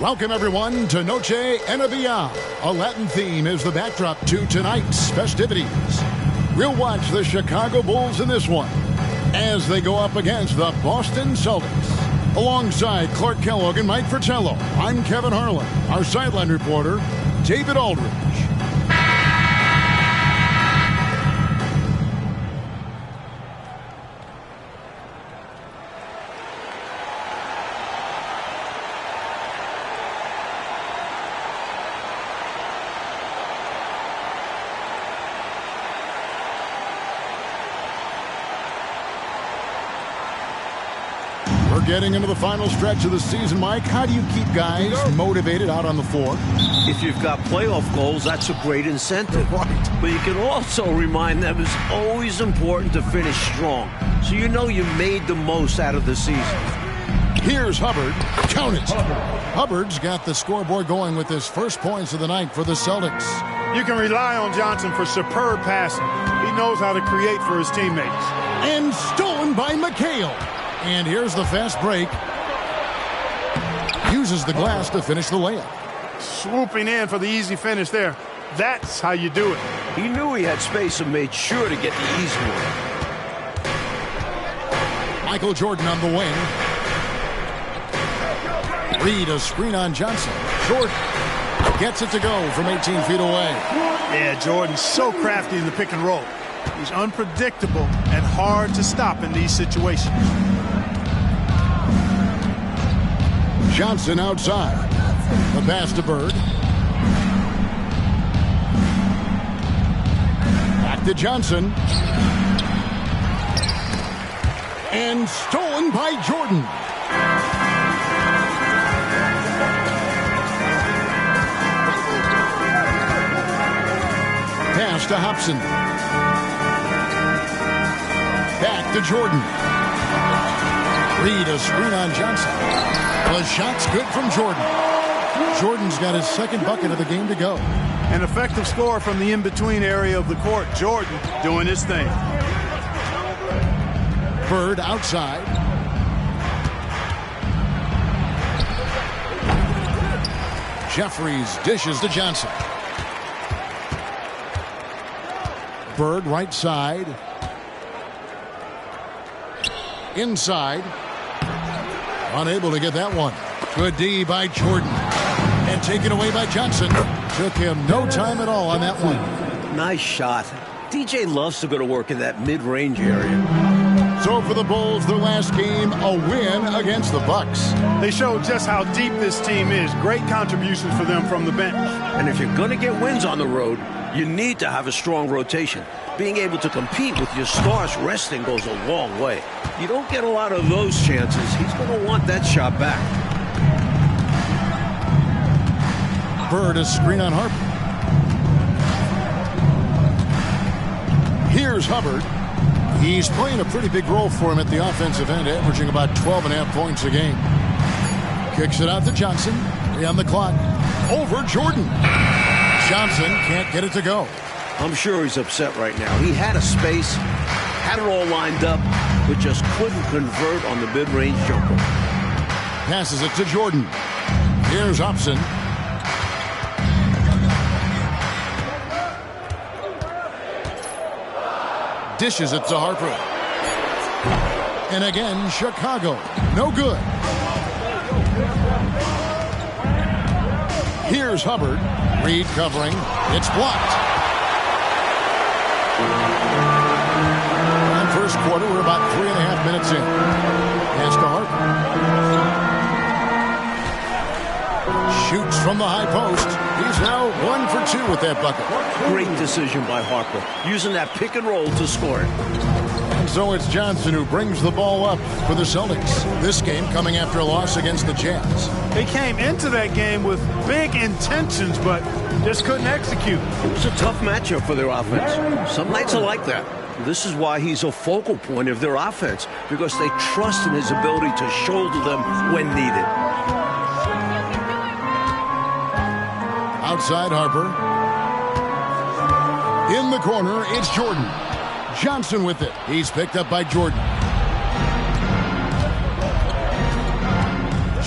Welcome, everyone, to Noche NBA. A Latin theme is the backdrop to tonight's festivities. We'll watch the Chicago Bulls in this one as they go up against the Boston Celtics. Alongside Clark Kellogg and Mike Fratello, I'm Kevin Harlan. Our sideline reporter, David Aldridge. Getting into the final stretch of the season, Mike, how do you keep guys motivated out on the floor? If you've got playoff goals, that's a great incentive. Right. But you can also remind them it's always important to finish strong, so you know you made the most out of the season. Here's Hubbard. Count it. Hubbard's got the scoreboard going with his first points of the night for the Celtics. You can rely on Johnson for superb passing. He knows how to create for his teammates. And stolen by McHale. And here's the fast break. Uses the glass to finish the layup. Swooping in for the easy finish there. That's how you do it. He knew he had space and made sure to get the easy one. Michael Jordan on the wing. Reed, a screen on Johnson. Jordan gets it to go from 18 feet away. Yeah, Jordan's so crafty in the pick and roll. He's unpredictable and hard to stop in these situations. Johnson outside. The pass to Bird. Back to Johnson. And stolen by Jordan. Pass to Hopson. Back to Jordan. Reed, a screen on Johnson. The shot's good from Jordan. Jordan's got his second bucket of the game to go. An effective score from the in-between area of the court. Jordan doing his thing. Bird outside. Jefferies dishes to Johnson. Bird right side. Inside. Unable to get that one. Good D by Jordan. And taken away by Johnson. Took him no time at all on that one. Nice shot. DJ loves to go to work in that mid-range area. So for the Bulls, their last game, a win against the Bucks. They showed just how deep this team is. Great contributions for them from the bench. And if you're going to get wins on the road, you need to have a strong rotation. Being able to compete with your stars resting goes a long way. You don't get a lot of those chances. He's going to want that shot back. Bird is screen on Harper. Here's Hubbard. He's playing a pretty big role for him at the offensive end, averaging about 12.5 points a game. Kicks it out to Johnson. 3 on the clock. Over Jordan. Johnson can't get it to go. I'm sure he's upset right now. He had a space, had it all lined up, but just couldn't convert on the mid-range jumper. Passes it to Jordan. Here's Hopson. Dishes it to Harper. And again, Chicago. No good. Here's Hubbard. Reed covering. It's blocked. In the first quarter, we're about 3.5 minutes in. Pass to Harper. Shoots from the high post. He's now 1 for 2 with that bucket. Great decision by Harper, using that pick and roll to score it. And so it's Johnson who brings the ball up for the Celtics. This game coming after a loss against the Jazz. They came into that game with big intentions, but just couldn't execute. It was a tough matchup for their offense. Some nights are like that. This is why he's a focal point of their offense, because they trust in his ability to shoulder them when needed. Outside Harper. In the corner, it's Jordan. Johnson with it. He's picked up by Jordan.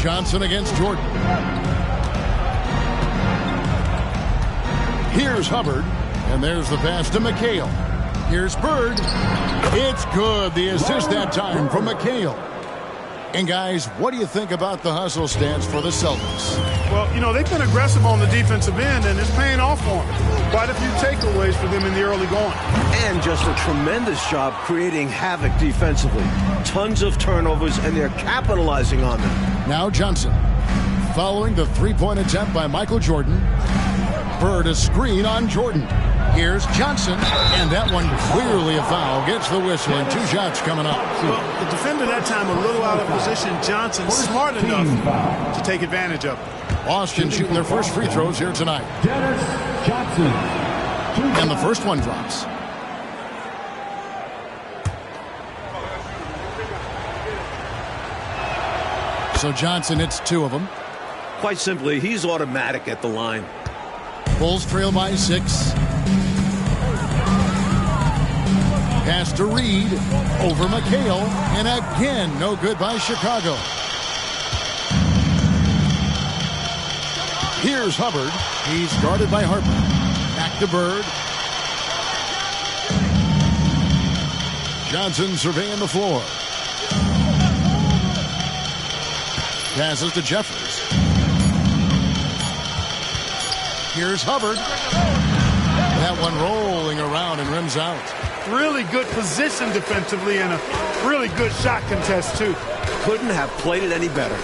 Johnson against Jordan. Here's Hubbard, and there's the pass to McHale. Here's Bird. It's good. The assist that time from McHale. And guys, what do you think about the hustle stance for the Celtics? Well, you know, they've been aggressive on the defensive end, and it's paying off for them. Quite a few takeaways for them in the early going. And just a tremendous job creating havoc defensively. Tons of turnovers, and they're capitalizing on them. Now Johnson. Following the three-point attempt by Michael Jordan. Bird a screen on Jordan. Here's Johnson, and that one clearly a foul. Gets the whistle, and 2 shots coming up. Well, the defender that time a little out of position. Johnson smart enough to take advantage of it. Boston shooting their first free throws here tonight. Dennis Johnson. And the first one drops. So Johnson hits 2 of them. Quite simply, he's automatic at the line. Bulls trail by 6. Pass to Reed. Over McHale. And again, no good by Chicago. Here's Hubbard. He's guarded by Harper. Back to Bird. Johnson surveying the floor. Passes to Jefferies. Here's Hubbard. That one rolling around and rims out. Really good position defensively and a really good shot contest, too. Couldn't have played it any better.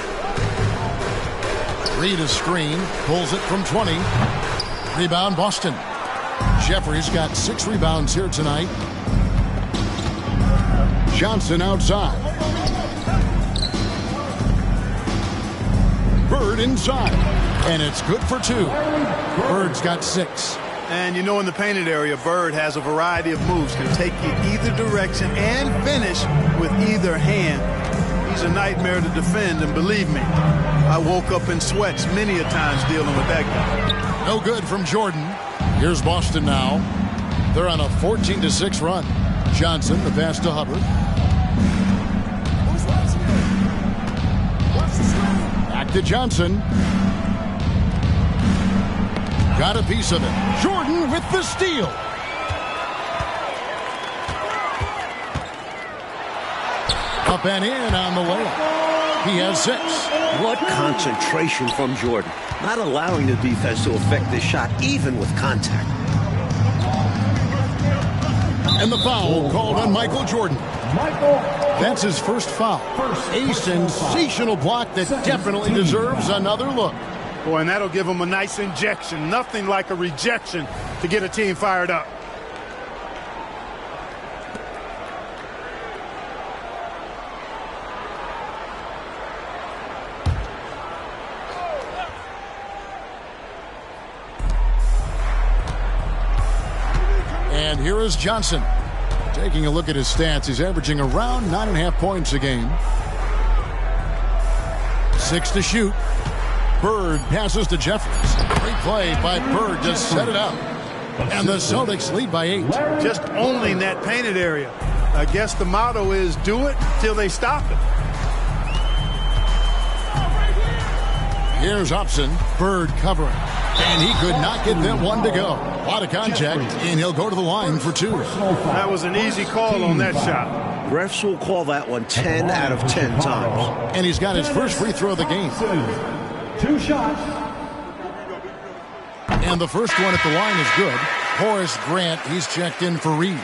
Reed a screen. Pulls it from 20. Rebound Boston. Jefferies got 6 rebounds here tonight. Johnson outside. Bird inside. And it's good for 2. Bird's got 6. And you know, in the painted area, Bird has a variety of moves. Can take you either direction and finish with either hand. He's a nightmare to defend, and believe me, I woke up in sweats many a times dealing with that guy. No good from Jordan. Here's Boston now. They're on a 14-6 run. Johnson, the pass to Hubbard. Back to Johnson. Got a piece of it. Jordan with the steal. Up and in on the layup. He has 6. What concentration from Jordan. Not allowing the defense to affect this shot, even with contact. And the foul called on Michael Jordan. That's his first foul. A sensational block that definitely deserves another look. Boy, and that'll give him a nice injection. Nothing like a rejection to get a team fired up. And here is Johnson. Taking a look at his stats, he's averaging around 9.5 points a game. 6 to shoot. Bird passes to Jefferies. Great play by Bird to set it up. And the Celtics lead by 8. Just owning that painted area. I guess the motto is do it till they stop it. Here's Hopson. Bird covering. And he could not get that one to go. A lot of contact, and he'll go to the line for 2. That was an easy call on that shot. Refs will call that one 10 out of 10 times. And he's got his first free throw of the game. 2 shots. And the first one at the line is good. Horace Grant, he's checked in for Reed.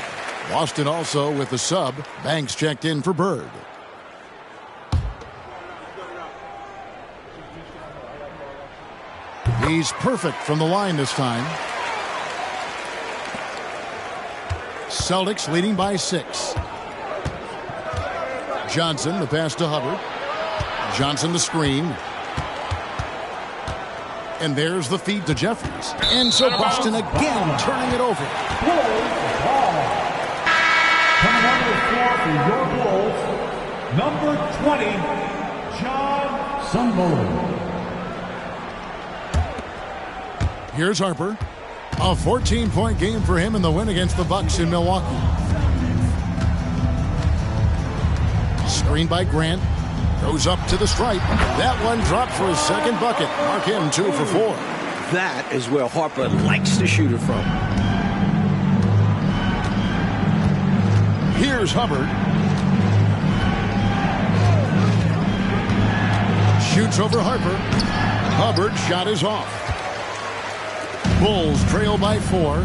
Boston also with the sub. Banks checked in for Bird. He's perfect from the line this time. Celtics leading by 6. Johnson, the pass to Hubbard. Johnson, the screen. And there's the feed to Jefferies. And so Boston again turning it over. Coming on the floor for your Bulls, number 20, John Sunderland. Here's Harper. A 14-point game for him in the win against the Bucks in Milwaukee. Screen by Grant. Goes up to the stripe. That one dropped for his second bucket. Mark him 2 for 4. That is where Harper likes to shoot it from. Here's Hubbard. Shoots over Harper. Hubbard's shot is off. Bulls trail by 4.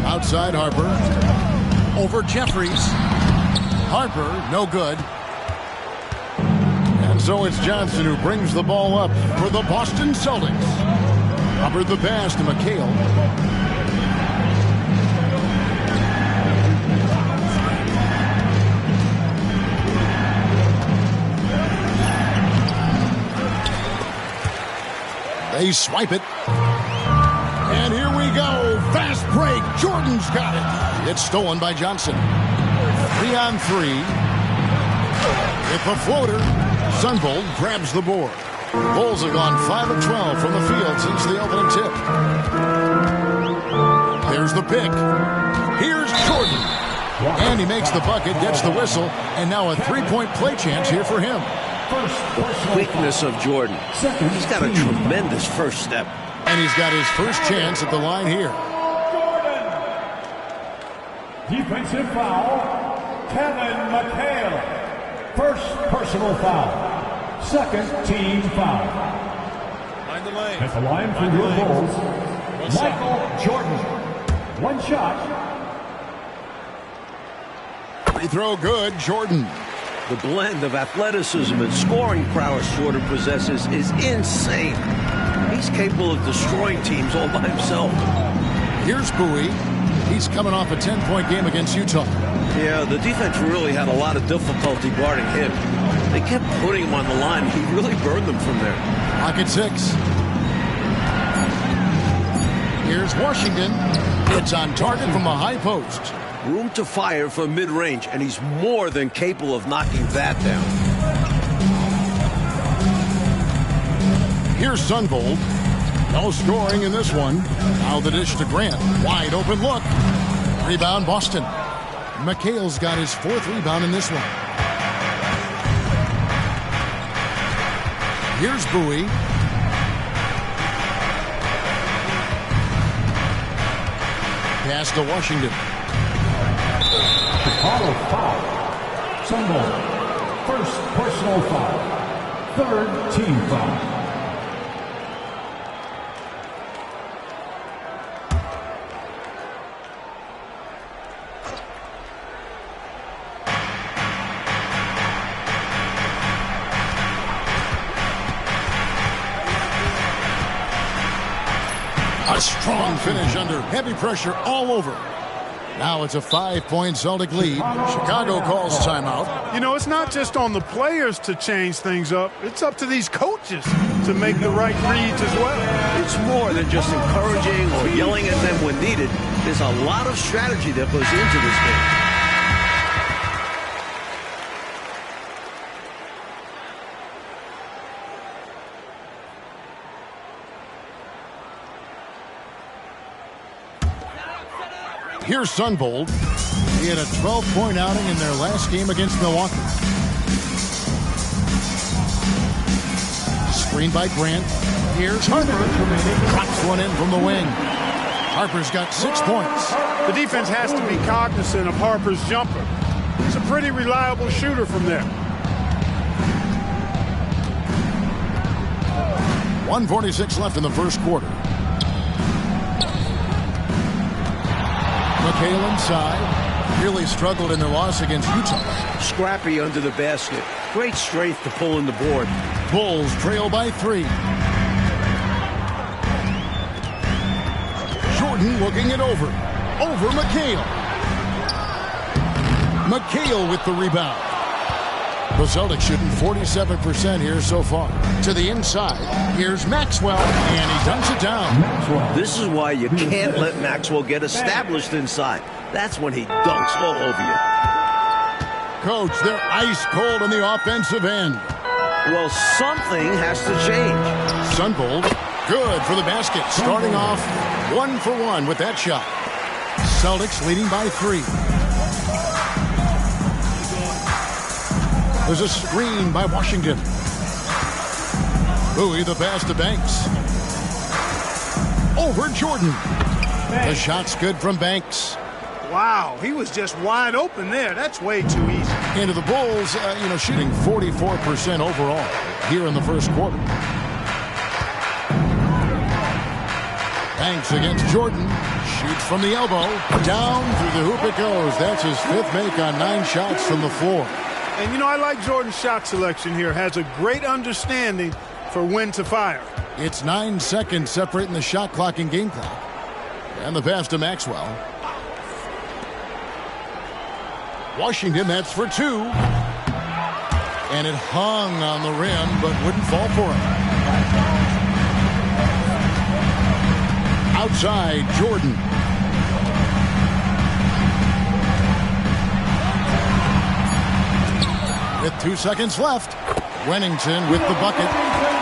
Outside Harper. Over Jefferies. Harper, no good. And so it's Johnson who brings the ball up for the Boston Celtics. Hubbard the pass to McHale. They swipe it. And here we go. Fast break. Jordan's got it. It's stolen by Johnson. 3-on-3. With the floater, Sunbolt grabs the board. Bulls have gone 5 of 12 from the field since the opening tip. There's the pick. Here's Jordan. And he makes the bucket, gets the whistle, and now a three-point play chance here for him. The quickness of Jordan. He's got a tremendous first step. And he's got his first chance at the line here. Defensive foul, Kevin McHale. First personal foul. Second team foul. At the line for your Bulls, Michael Jordan. One shot. Free throw good, Jordan. The blend of athleticism and scoring prowess Jordan possesses is insane. He's capable of destroying teams all by himself. Here's Bowie. He's coming off a 10-point game against Utah. Yeah, the defense really had a lot of difficulty guarding him. They kept putting him on the line. He really burned them from there. Pocket 6. Here's Washington. It's on target from the high post. Room to fire from mid-range, and he's more than capable of knocking that down. Here's Sunbolt. No scoring in this one. Now the dish to Grant. Wide open look. Rebound Boston. McHale's got his 4th rebound in this one. Here's Bowie. Pass to Washington. Auto foul. Sunbolt. First personal foul. Third team foul. A strong finish under heavy pressure all over. Now it's a 5-point Celtic lead. Chicago calls timeout. You know, it's not just on the players to change things up. It's up to these coaches to make the right reads as well. It's more than just encouraging or yelling at them when needed. There's a lot of strategy that goes into this game. Here's Sunbolt. He had a 12-point outing in their last game against Milwaukee. Screen by Grant. Here's Harper. Drops one in from the wing. Harper's got 6 points. The defense has to be cognizant of Harper's jumper. He's a pretty reliable shooter from there. 1:46 left in the first quarter. McHale inside. Really struggled in their loss against Utah. Scrappy under the basket. Great strength to pull in the board. Bulls trail by 3. Jordan looking it over. Over McHale. McHale with the rebound. The Celtics shooting 47% here so far. To the inside. Here's Maxwell, and he dunks it down. This is why you can't let Maxwell get established inside. That's when he dunks all over you. Coach, they're ice cold on the offensive end. Well, something has to change. Sunbolt, good for the basket. Starting off 1 for 1 with that shot. Celtics leading by 3. There's a screen by Washington. Bowie, the pass to Banks. Over Jordan. The shot's good from Banks. Wow, he was just wide open there. That's way too easy. Into the Bulls, shooting 44% overall here in the first quarter. Banks against Jordan. Shoots from the elbow. Down through the hoop it goes. That's his 5th make on 9 shots from the floor. And, I like Jordan's shot selection here. Has a great understanding for when to fire. It's 9 seconds separating the shot clock and game clock. And the pass to Maxwell. Washington, that's for 2. And it hung on the rim, but wouldn't fall for him. Outside, Jordan. With 2 seconds left, Wennington with the bucket.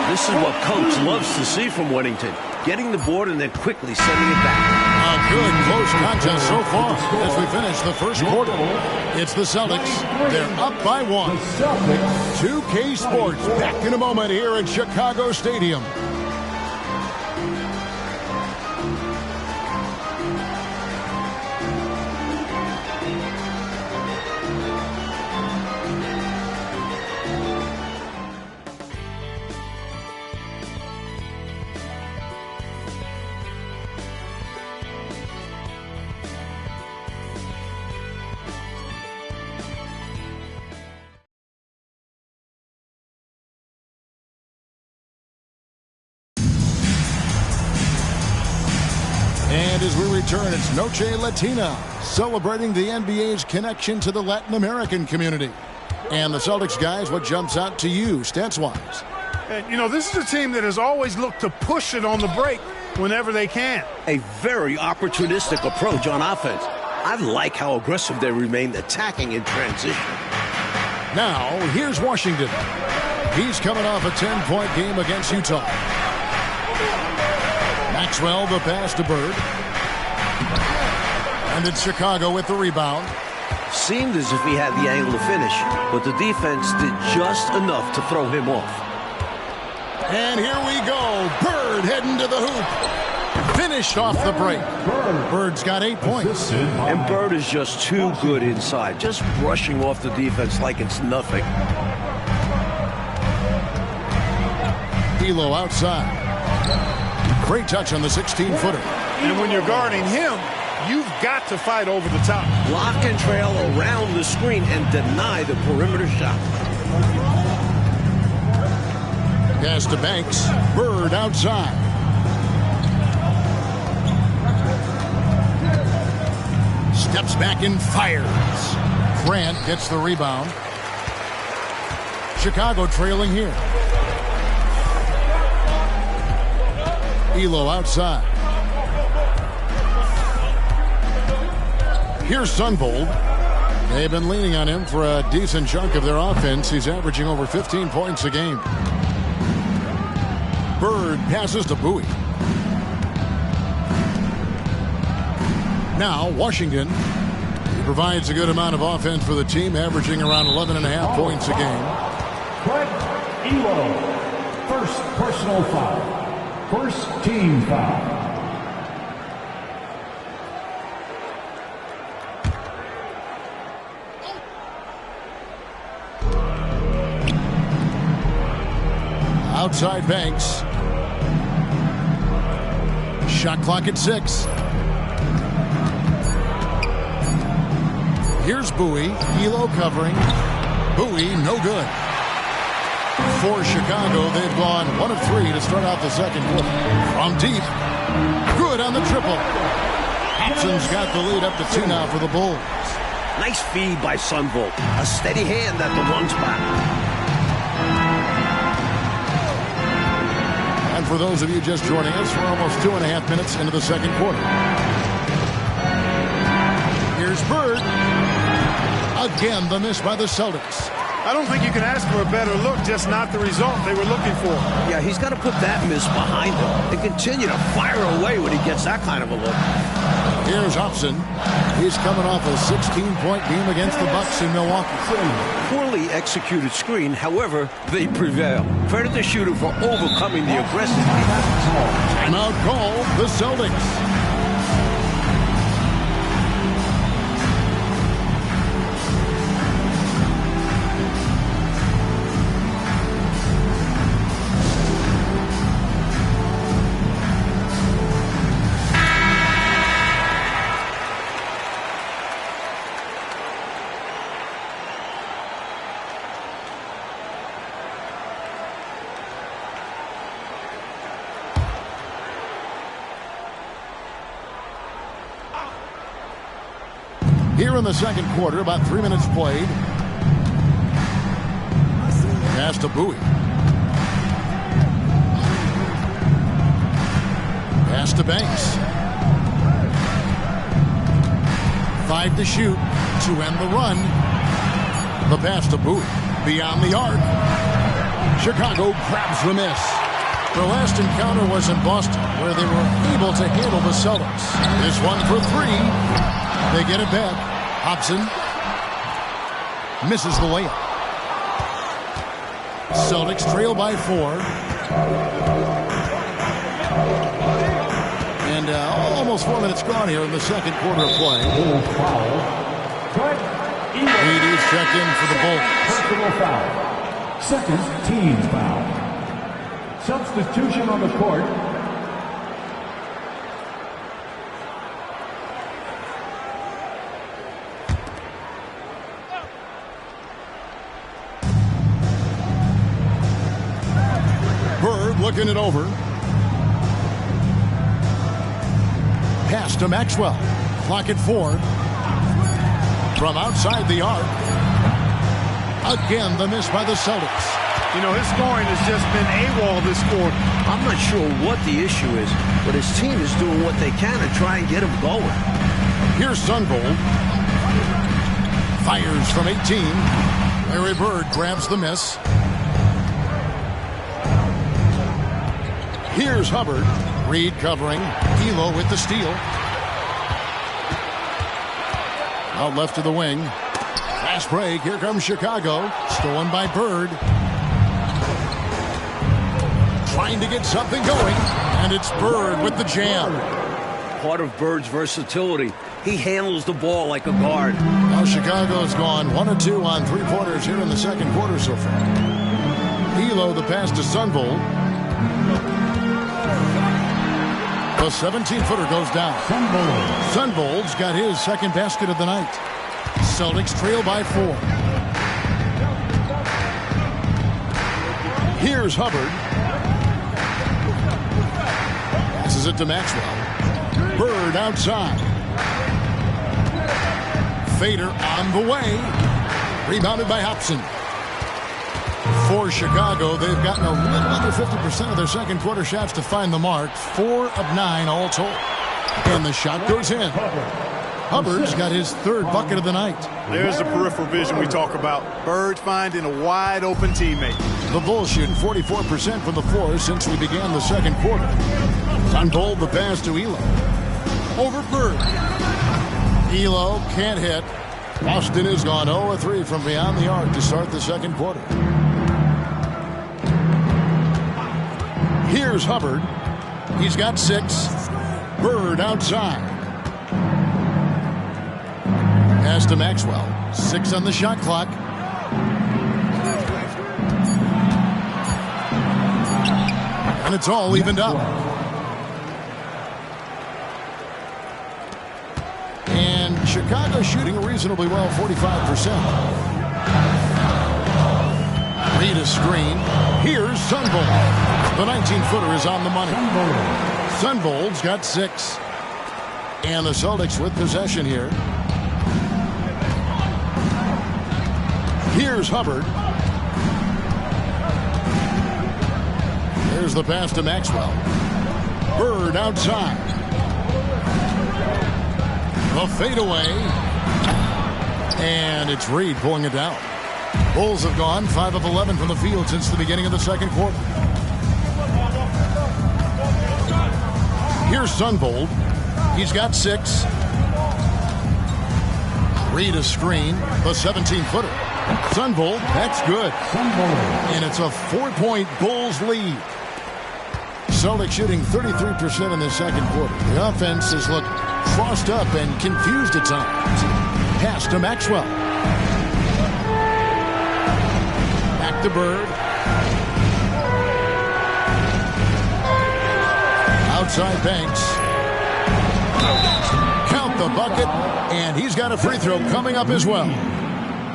This is what Coach loves to see from Wennington. Getting the board and then quickly sending it back. A good close contest so far as we finish the first quarter. It's the Celtics. They're up by 1. 2K Sports back in a moment here at Chicago Stadium. And as we return, it's Noche Latina, celebrating the NBA's connection to the Latin American community. And the Celtics, guys, what jumps out to you, stats-wise? And, this is a team that has always looked to push it on the break whenever they can. A very opportunistic approach on offense. I like how aggressive they remain attacking in transition. Now, here's Washington. He's coming off a 10-point game against Utah. Maxwell, the pass to Bird. And it's Chicago with the rebound. Seemed as if he had the angle to finish, but the defense did just enough to throw him off. And here we go. Bird heading to the hoop. Finished off the break. Bird's got 8 points. And Bird is just too good inside, just brushing off the defense like it's nothing. Elo outside. Great touch on the 16-footer. And when you're guarding him, you've got to fight over the top. Block and trail around the screen and deny the perimeter shot. Pass to Banks. Bird outside. Steps back and fires. Grant gets the rebound. Chicago trailing here. Elo outside. Here's Sunvold. They've been leaning on him for a decent chunk of their offense. He's averaging over 15 points a game. Bird passes to Bowie. Now Washington. He provides a good amount of offense for the team, averaging around 11.5 points a game. Elo, first personal foul. First team foul. Outside Banks. Shot clock at 6. Here's Bowie. Elo covering. Bowie, no good. For Chicago, they've gone 1 of 3 to start out the second quarter. From deep. Good on the triple. Hopson's got the lead up to 2 now for the Bulls. Nice feed by Sunvolt. A steady hand at the 1 spot. And for those of you just joining us, we're almost 2.5 minutes into the second quarter. Here's Bird. Again, the miss by the Celtics. I don't think you can ask for a better look, just not the result they were looking for. Yeah, he's got to put that miss behind him and continue to fire away when he gets that kind of a look. Here's Hopson. He's coming off a 16-point game against the Bucks in Milwaukee. Poorly executed screen, however, they prevail. Credit the shooter for overcoming the aggressive defense. Timeout call, the Celtics. Here in the second quarter, about 3 minutes played. Pass to Bowie. Pass to Banks. 5 to shoot to end the run. The pass to Bowie. Beyond the arc. Chicago grabs the miss. Their last encounter was in Boston, where they were able to handle the Celtics. This one for 3. They get it back. Hopson misses the layup. Celtics trail by 4. And almost 4 minutes gone here in the second quarter of play. Reed is checked in for the Bulls. Personal foul. Second team foul. Substitution on the court. Looking it over. Pass to Maxwell. Clock at 4. From outside the arc. Again, the miss by the Celtics. You know, his scoring has just been AWOL this quarter. I'm not sure what the issue is, but his team is doing what they can to try and get him going. Here's Sunvold. Fires from 18. Larry Bird grabs the miss. Here's Hubbard. Reed covering. Elo with the steal. Out left to the wing. Fast break. Here comes Chicago. Stolen by Bird. Trying to get something going. And it's Bird with the jam. Part of Bird's versatility. He handles the ball like a guard. Now Chicago's gone 1 of 2 on 3-pointers here in the second quarter so far. Elo the pass to Sunvold. The 17-footer goes down. Sunvold's got his second basket of the night. Celtics trail by 4. Here's Hubbard. Passes it to Maxwell. Bird outside. Fader on the way. Rebounded by Hopson. For Chicago, they've gotten a little under 50% of their second quarter shots to find the mark. 4 of 9 all told. And the shot goes in. Hubbard's got his third bucket of the night. There's the peripheral vision we talk about. Bird finding a wide open teammate. The Bulls shooting 44% from the floor since we began the second quarter. Sunvold the pass to Elo. Over Bird. Elo can't hit. Boston has gone 0 of 3 from beyond the arc to start the second quarter. Here's Hubbard. He's got 6. Bird outside. Pass to Maxwell. 6 on the shot clock. And it's all evened up. And Chicago shooting reasonably well, 45%. Reed a screen. Here's Sunvold. The 19-footer is on the money. Sunvold's got 6. And the Celtics with possession here. Here's Hubbard. There's the pass to Maxwell. Bird outside. The fadeaway. And it's Reed pulling it down. Bulls have gone 5 of 11 from the field since the beginning of the second quarter. Here's Sunvold. He's got 6. Reed a screen. The 17-footer. Sunvolt, that's good. And it's a 4-point Bulls lead. Celtics shooting 33% in the second quarter. The offense has looked crossed up and confused at times. Pass to Maxwell. Back to Bird. Outside Banks. Count the bucket, and he's got a free throw coming up as well.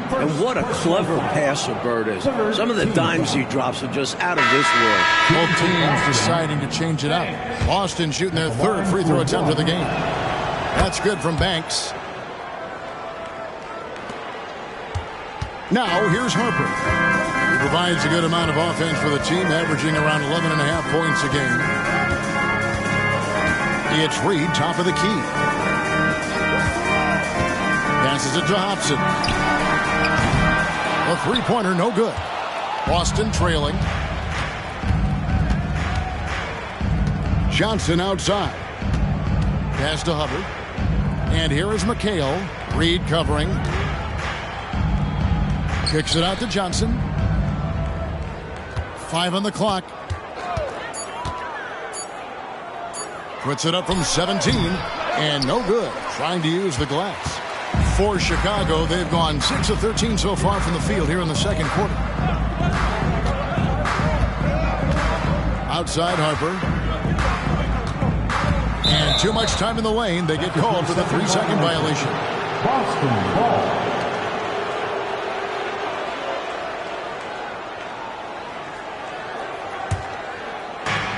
And what a clever passer Bird is. Some of the dimes he drops are just out of this world. Both teams deciding to change it up. Boston shooting their third free throw attempt of the game. That's good from Banks. Now, here's Harper. He provides a good amount of offense for the team, averaging around 11.5 points a game. It's Reed, top of the key. Passes it to Hopson. A three-pointer, no good. Boston trailing. Johnson outside. Pass to Hubbard. And here is McHale. Reed covering. Kicks it out to Johnson. 5 on the clock. Puts it up from 17. And no good. Trying to use the glass. For Chicago, they've gone 6 of 13 so far from the field here in the second quarter. Outside Harper. And too much time in the lane. They get called for the 3-second violation. Boston ball.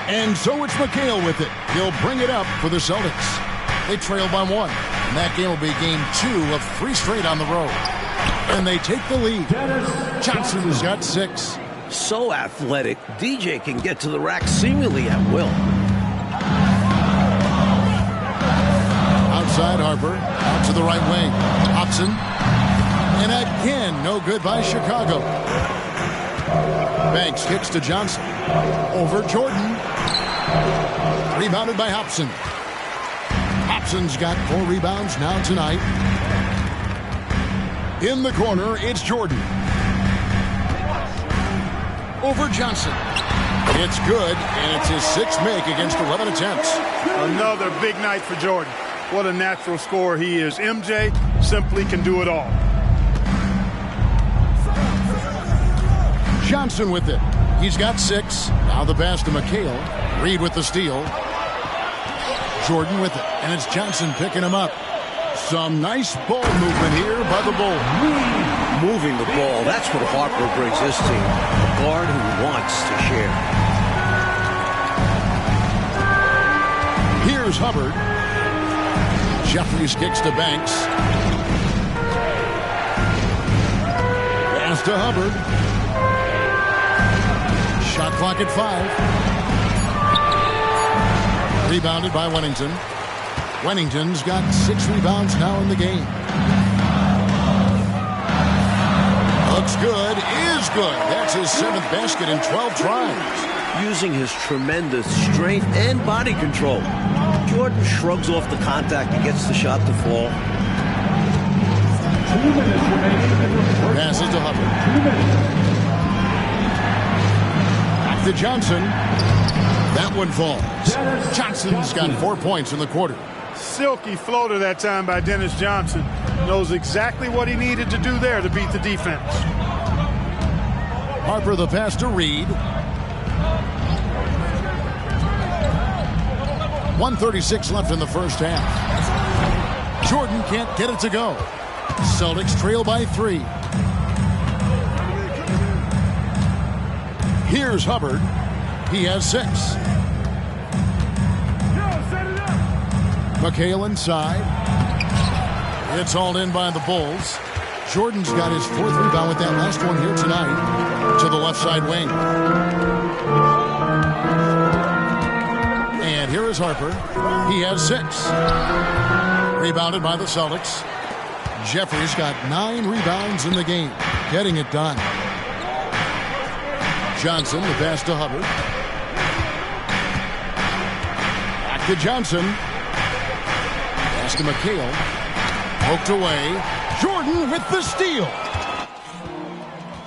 And so it's McHale with it. He'll bring it up for the Celtics. They trail by 1. And that game will be game 2 of 3 straight on the road. And they take the lead. Johnson has got 6. So athletic, DJ can get to the rack seemingly at will. Outside Harper. Out to the right wing. Hopson. And again, no good by Chicago. Banks kicks to Johnson. Over Jordan. Rebounded by Hopson. Hopson's got 4 rebounds now tonight. In the corner, it's Jordan. Over Johnson. It's good, and it's his 6th make against 11 attempts. Another big night for Jordan. What a natural scorer he is. MJ simply can do it all. Johnson with it. He's got 6. Now the pass to McHale. Reed with the steal. Jordan with it. And it's Johnson picking him up. Some nice ball movement here by the Bulls. Moving the ball, that's what Harper brings this team. A guard who wants to share. Here's Hubbard. Jefferies kicks to Banks. Pass to Hubbard. Shot clock at 5. Rebounded by Wennington. Wennington's got 6 rebounds now in the game. Looks good, is good. That's his 7th basket in 12 tries. Using his tremendous strength and body control. Jordan shrugs off the contact and gets the shot to fall. 2 minutes remaining in the first. Passes to Hubbard. 2 minutes. Back to Johnson. That one falls. Johnson's got 4 points in the quarter. Silky floater that time by Dennis Johnson. Knows exactly what he needed to do there to beat the defense. Harper the pass to Reed. 1:36 left in the first half. Jordan can't get it to go. Celtics trail by 3. Here's Hubbard. He has 6. McHale inside. It's hauled in by the Bulls. Jordan's got his 4th rebound with that last one here tonight to the left side wing. And here is Harper. He has 6. Rebounded by the Celtics. Jefferies got 9 rebounds in the game. Getting it done. Johnson, the pass to Hubbard. Back to Johnson. Pass to McHale. Poked away. Jordan with the steal.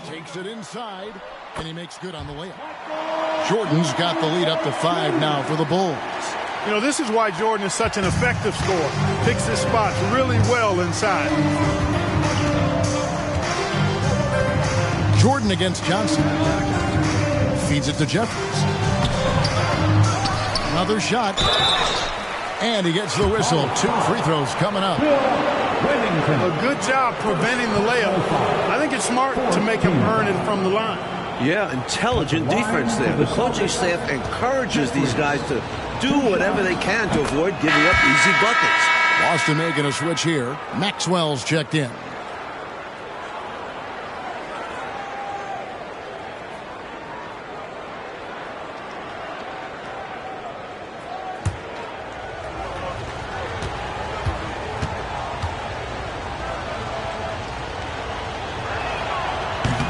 Takes it inside, and he makes good on the layup. Jordan's got the lead up to 5 now for the Bulls. You know, this is why Jordan is such an effective scorer. Picks his spots really well inside. Jordan against Johnson. Feeds it to Jefferies. Another shot. And he gets the whistle. 2 free throws coming up. A good job preventing the layup. I think it's smart to make him earn it from the line. Yeah, intelligent defense there. The coaching staff encourages these guys to do whatever they can to avoid giving up easy buckets. Boston making a switch here. Maxwell's checked in.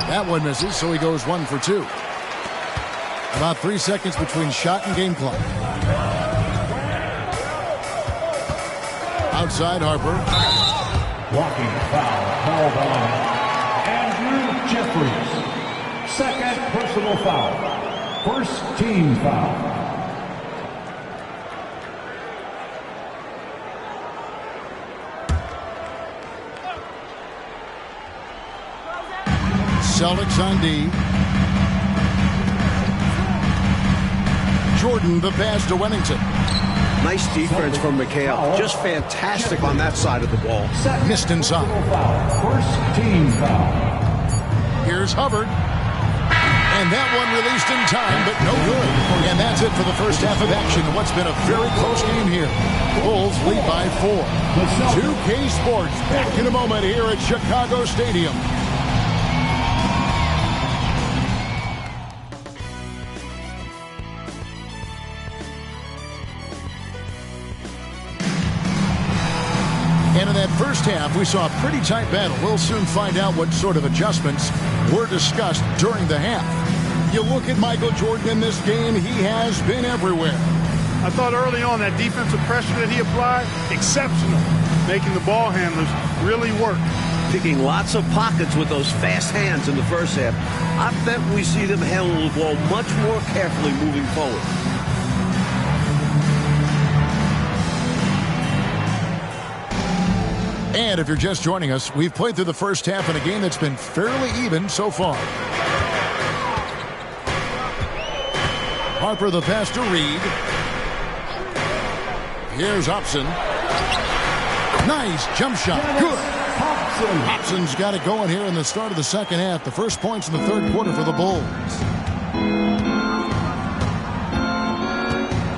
That one misses, so he goes 1 for 2. About 3 seconds between shot and game clock. Outside Harper. Blocking foul called on Andrew Jefferies. Second personal foul. First team foul. Celtics on D. Jordan the pass to Wennington. Nice defense from McHale. Just fantastic on that side of the ball. Missed inside. First team foul. Here's Hubbard. And that one released in time, but no good. And that's it for the first half of action. What's been a very close game here. Bulls lead by 4. 2K Sports back in a moment here at Chicago Stadium. And in that first half, we saw a pretty tight battle. We'll soon find out what sort of adjustments were discussed during the half. You look at Michael Jordan in this game, he has been everywhere. I thought early on that defensive pressure that he applied, exceptional. Making the ball handlers really work. Picking lots of pockets with those fast hands in the first half. I bet we see them handle the ball much more carefully moving forward. And if you're just joining us, we've played through the first half in a game that's been fairly even so far. Harper the pass to Reed. Here's Hopson. Nice jump shot. Good. Hopson's got it going here in the start of the second half. The first points in the third quarter for the Bulls.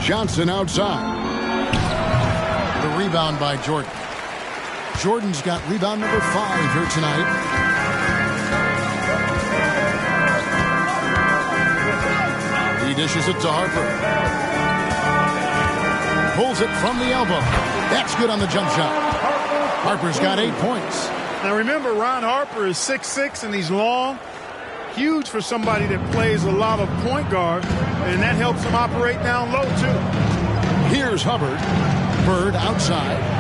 Johnson outside. The rebound by Jordan. Jordan's got rebound number 5 here tonight. He dishes it to Harper. Pulls it from the elbow. That's good on the jump shot. Harper's got 8 points. Now remember, Ron Harper is 6'6", and he's long. Huge for somebody that plays a lot of point guard, and that helps him operate down low, too. Here's Hubbard. Bird outside.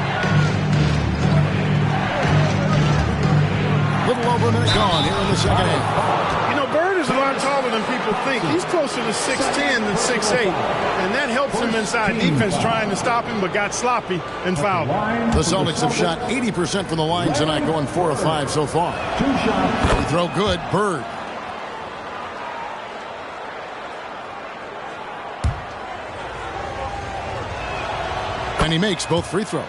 Little over a minute gone here in the second half. You know, Bird is a lot taller than people think. He's closer to 6'10" than 6'8", and that helps him inside defense trying to stop him, but got sloppy and fouled. The Celtics have shot 80% from the line tonight, going 4 of 5 so far. Free throw good. Bird. And he makes both free throws.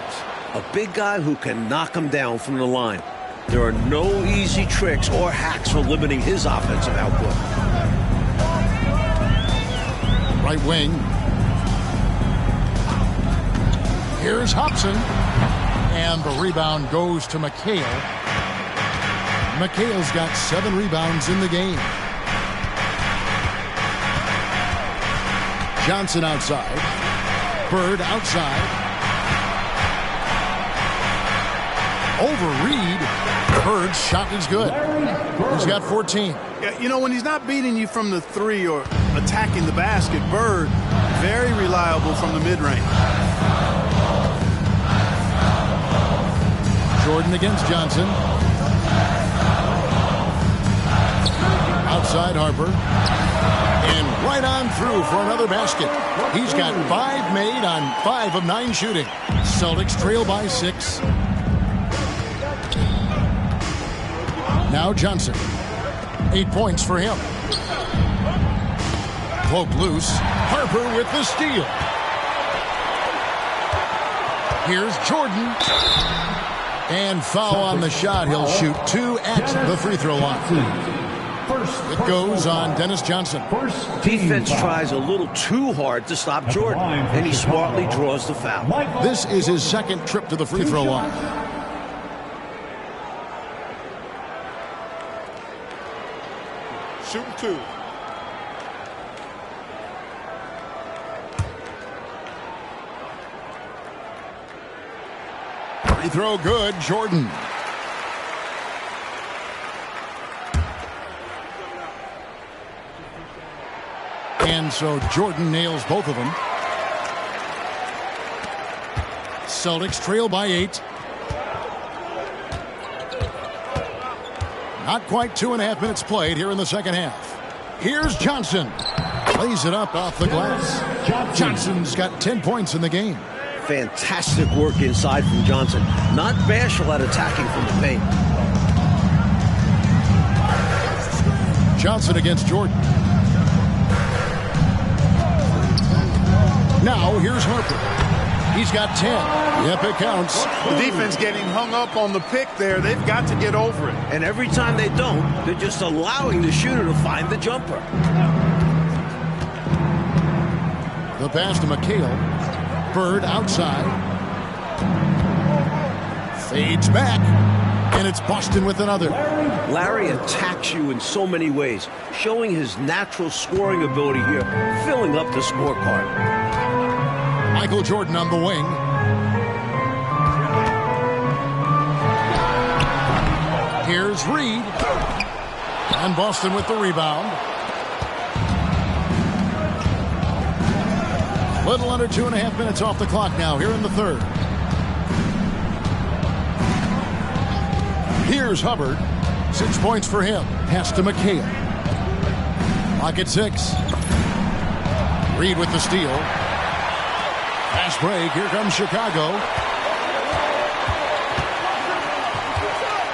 A big guy who can knock him down from the line. There are no easy tricks or hacks for limiting his offensive output. Right wing. Here's Hopson. And the rebound goes to McHale. McHale's got 7 rebounds in the game. Johnson outside. Bird outside. Over Reed. Bird's shot is good. He's got 14. Yeah, you know, when he's not beating you from the 3 or attacking the basket, Bird, very reliable from the mid-range. Jordan against Johnson. Outside Harper. And right on through for another basket. He's got 5 made on 5 of 9 shooting. Celtics trail by 6. Now Johnson. 8 points for him. Poke loose. Harper with the steal. Here's Jordan. And foul on the shot. He'll shoot 2 at the free throw line. It goes on Dennis Johnson. Defense tries a little too hard to stop Jordan, and he smartly draws the foul. This is his second trip to the free throw line. Shooting 2. Free throw good, Jordan. And so Jordan nails both of them. Celtics trail by 8. Not quite 2.5 minutes played here in the second half. Here's Johnson. Plays it up off the glass. Johnson's got 10 points in the game. Fantastic work inside from Johnson. Not bashful at attacking from the paint. Johnson against Jordan. Now here's Harper. He's got 10. Yep, it counts. The defense getting hung up on the pick there. They've got to get over it. And every time they don't, they're just allowing the shooter to find the jumper. The pass to McHale. Bird outside. Fades back. And it's Boston with another. Larry attacks you in so many ways, showing his natural scoring ability here, filling up the scorecard. Michael Jordan on the wing. Here's Reed. And Boston with the rebound. Little under 2.5 minutes off the clock now here in the third. Here's Hubbard. 6 points for him. Pass to McHale. Clock at 6. Reed with the steal. Fast break. Here comes Chicago.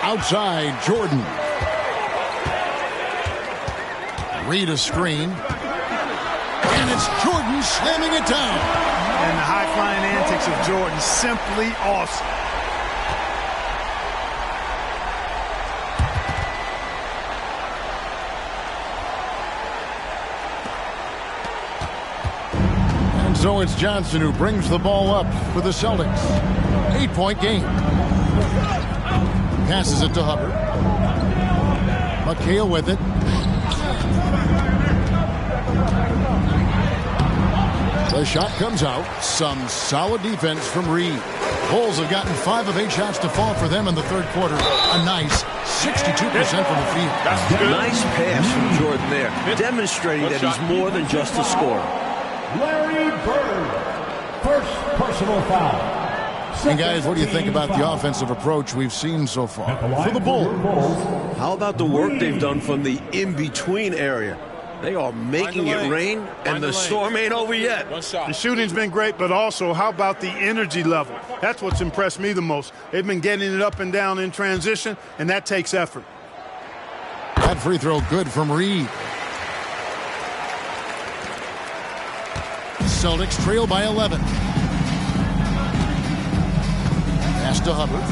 Outside, Jordan. Reed a screen. And it's Jordan slamming it down. And the high-flying antics of Jordan, simply awesome. And so it's Johnson who brings the ball up for the Celtics. 8-point game. Passes it to Hubbard. McHale with it. The shot comes out. Some solid defense from Reed. Bulls have gotten 5 of 8 shots to fall for them in the third quarter. A nice 62% from the field. That's good. Nice pass from Jordan there, demonstrating that he's more than just a scorer. Larry Bird, first personal foul. And guys, what do you think about the offensive approach we've seen so far for the Bulls? How about the work they've done from the in-between area? They are making it rain, and the storm ain't over yet. The shooting's been great, but also, how about the energy level? That's what's impressed me the most. They've been getting it up and down in transition, and that takes effort. That free throw good from Reed. Celtics trail by 11. Pass to Hubbard.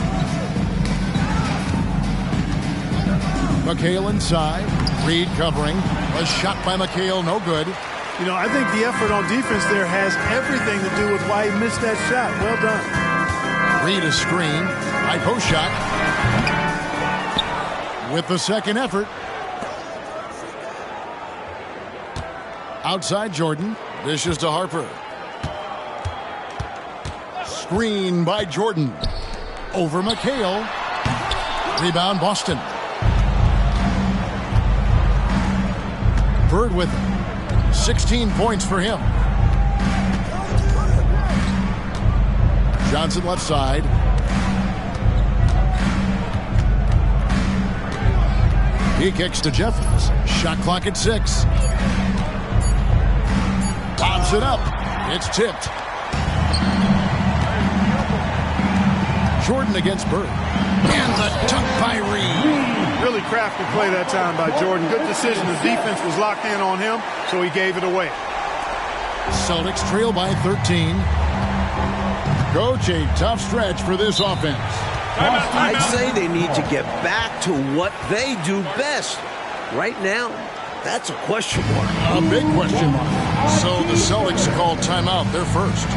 McHale inside. Reed covering. A shot by McHale, no good. You know, I think the effort on defense there has everything to do with why he missed that shot. Well done. Reed a screen. High post shot. With the second effort. Outside Jordan. Dishes to Harper. Screen by Jordan. Over McHale. Rebound Boston. Bird with 16 points for him. Johnson left side. He kicks to Jefferies. Shot clock at 6. Lobs it up. It's tipped. Jordan against Bird. And the dunk by Reed. Really crafty play that time by Jordan. Good decision. The defense was locked in on him, so he gave it away. Celtics trail by 13. Coach, a tough stretch for this offense. I'd say they need to get back to what they do best. Right now, that's a question mark. A big question mark. So the Celtics call timeout. They're first.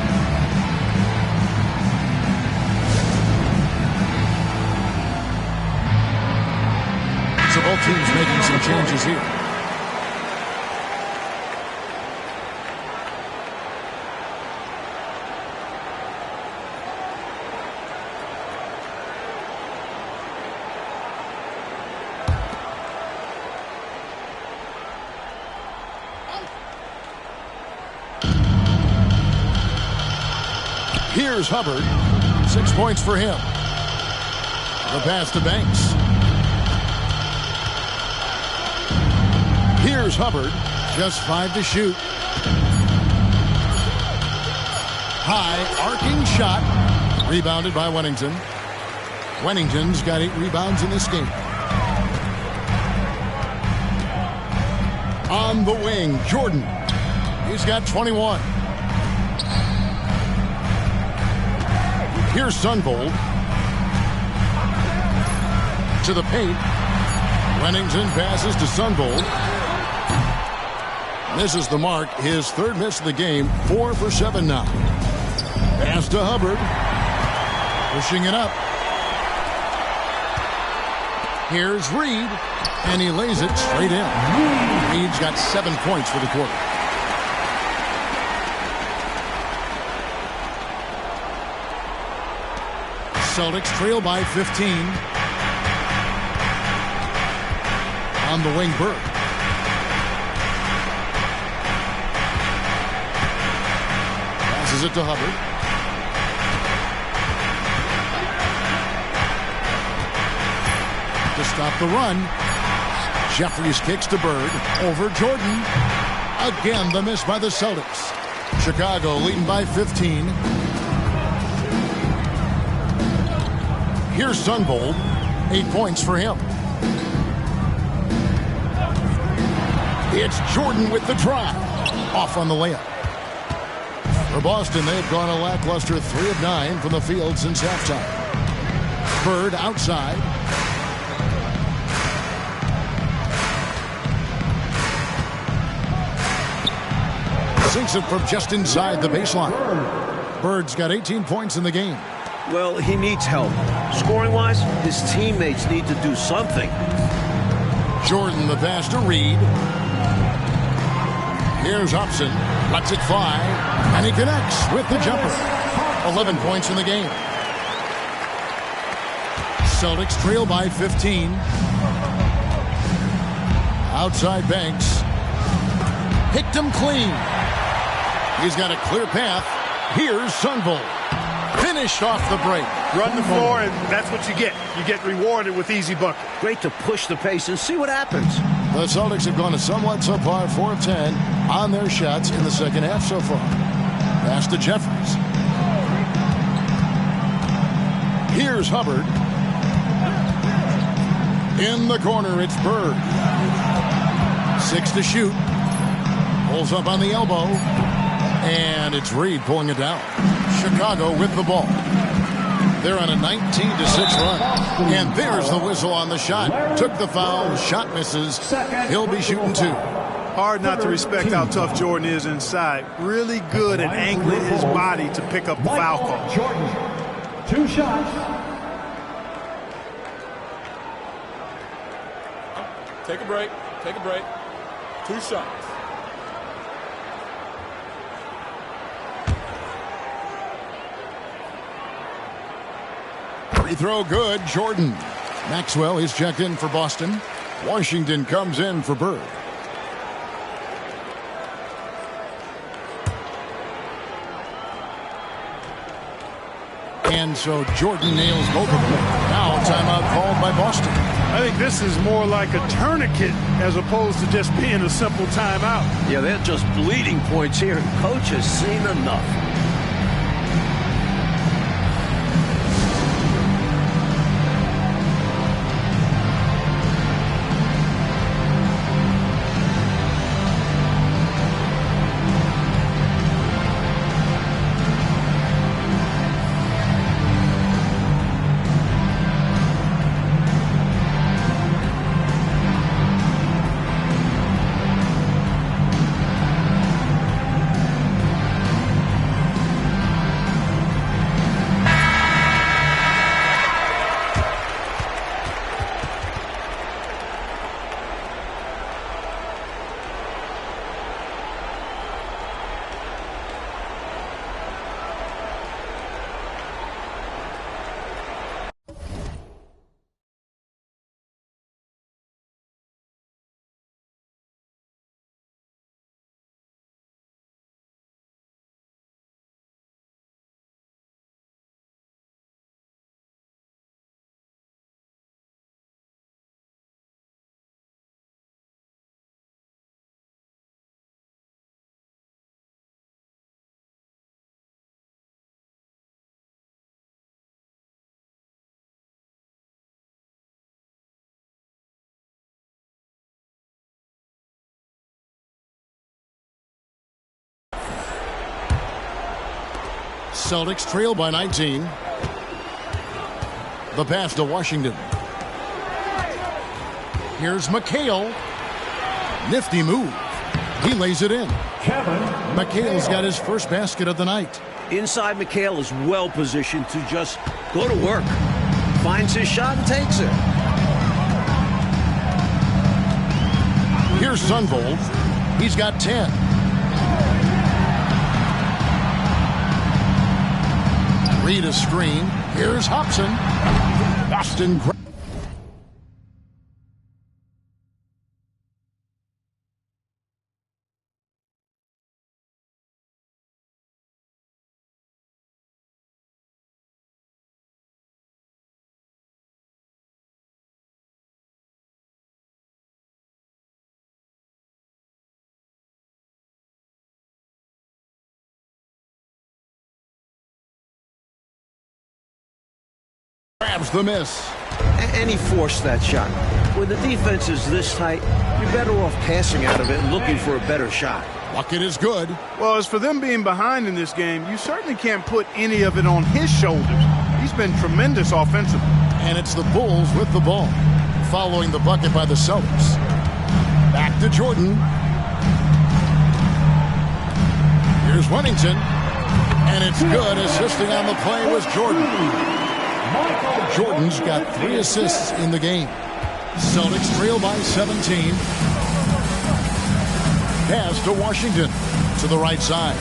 So both teams making some changes here. Here's Hubbard. 6 points for him. The pass to Banks. Here's Hubbard. Just 5 to shoot. High arcing shot. Rebounded by Wennington. Wennington's got 8 rebounds in this game. On the wing, Jordan. He's got 21. Here's Sunvold. To the paint. Wennington passes to Sunvold. Misses the mark. His 3rd miss of the game. 4 for 7 now. Pass to Hubbard. Pushing it up. Here's Reed. And he lays it straight in. Reed's got 7 points for the quarter. Celtics trail by 15. On the wing, Bird. Passes it to Hubbard. To stop the run. Jefferies kicks to Bird. Over Jordan. Again, the miss by the Celtics. Chicago leading by 15. Here's Sunvold. 8 points for him. It's Jordan with the drive. Off on the layup. For Boston, they've gone a lackluster 3 of 9 from the field since halftime. Bird outside. Sinks it from just inside the baseline. Bird's got 18 points in the game. Well, he needs help. Scoring-wise, his teammates need to do something. Jordan the pass to Reed. Here's Hopson. Lets it fly. And he connects with the jumper. 11 points in the game. Celtics trail by 15. Outside Banks. Picked him clean. He's got a clear path. Here's Sunvold. Finished off the break. Run the floor, and that's what you get. You get rewarded with easy bucket. Great to push the pace and see what happens. The Celtics have gone a somewhat subpar 4 of 10 on their shots in the second half so far. Pass to Jefferies. Here's Hubbard. In the corner, it's Bird. 6 to shoot. Pulls up on the elbow. And it's Reed pulling it down. Chicago with the ball. They're on a 19-6 run. And there's the whistle on the shot. Took the foul. Shot misses. He'll be shooting 2. Hard not to respect how tough Jordan is inside. Really good at angling his body to pick up the foul call. Jordan, 2 shots. Take a break. Take a break. 2 shots. Free throw good. Jordan. Maxwell is checked in for Boston. Washington comes in for Bird. And so Jordan nails both of them. Now timeout called by Boston. I think this is more like a tourniquet as opposed to just being a simple timeout. Yeah, they're just bleeding points here. Coach has seen enough. Celtics trail by 19. The pass to Washington. Here's McHale. Nifty move. He lays it in. McHale's got his first basket of the night. Inside, McHale is well positioned to just go to work. Finds his shot and takes it. Here's Sunvold. He's got 10. Reed a screen. Here's Hopson. Boston. Grabs the miss. And he forced that shot. When the defense is this tight, you're better off passing out of it and looking for a better shot. Bucket is good. Well, as for them being behind in this game, you certainly can't put any of it on his shoulders. He's been tremendous offensively. And it's the Bulls with the ball, following the bucket by the Celtics. Back to Jordan. Here's Wennington. And it's good. Assisting on the play was Jordan. Jordan's got 3 assists in the game. Celtics trail by 17. Pass to Washington to the right side.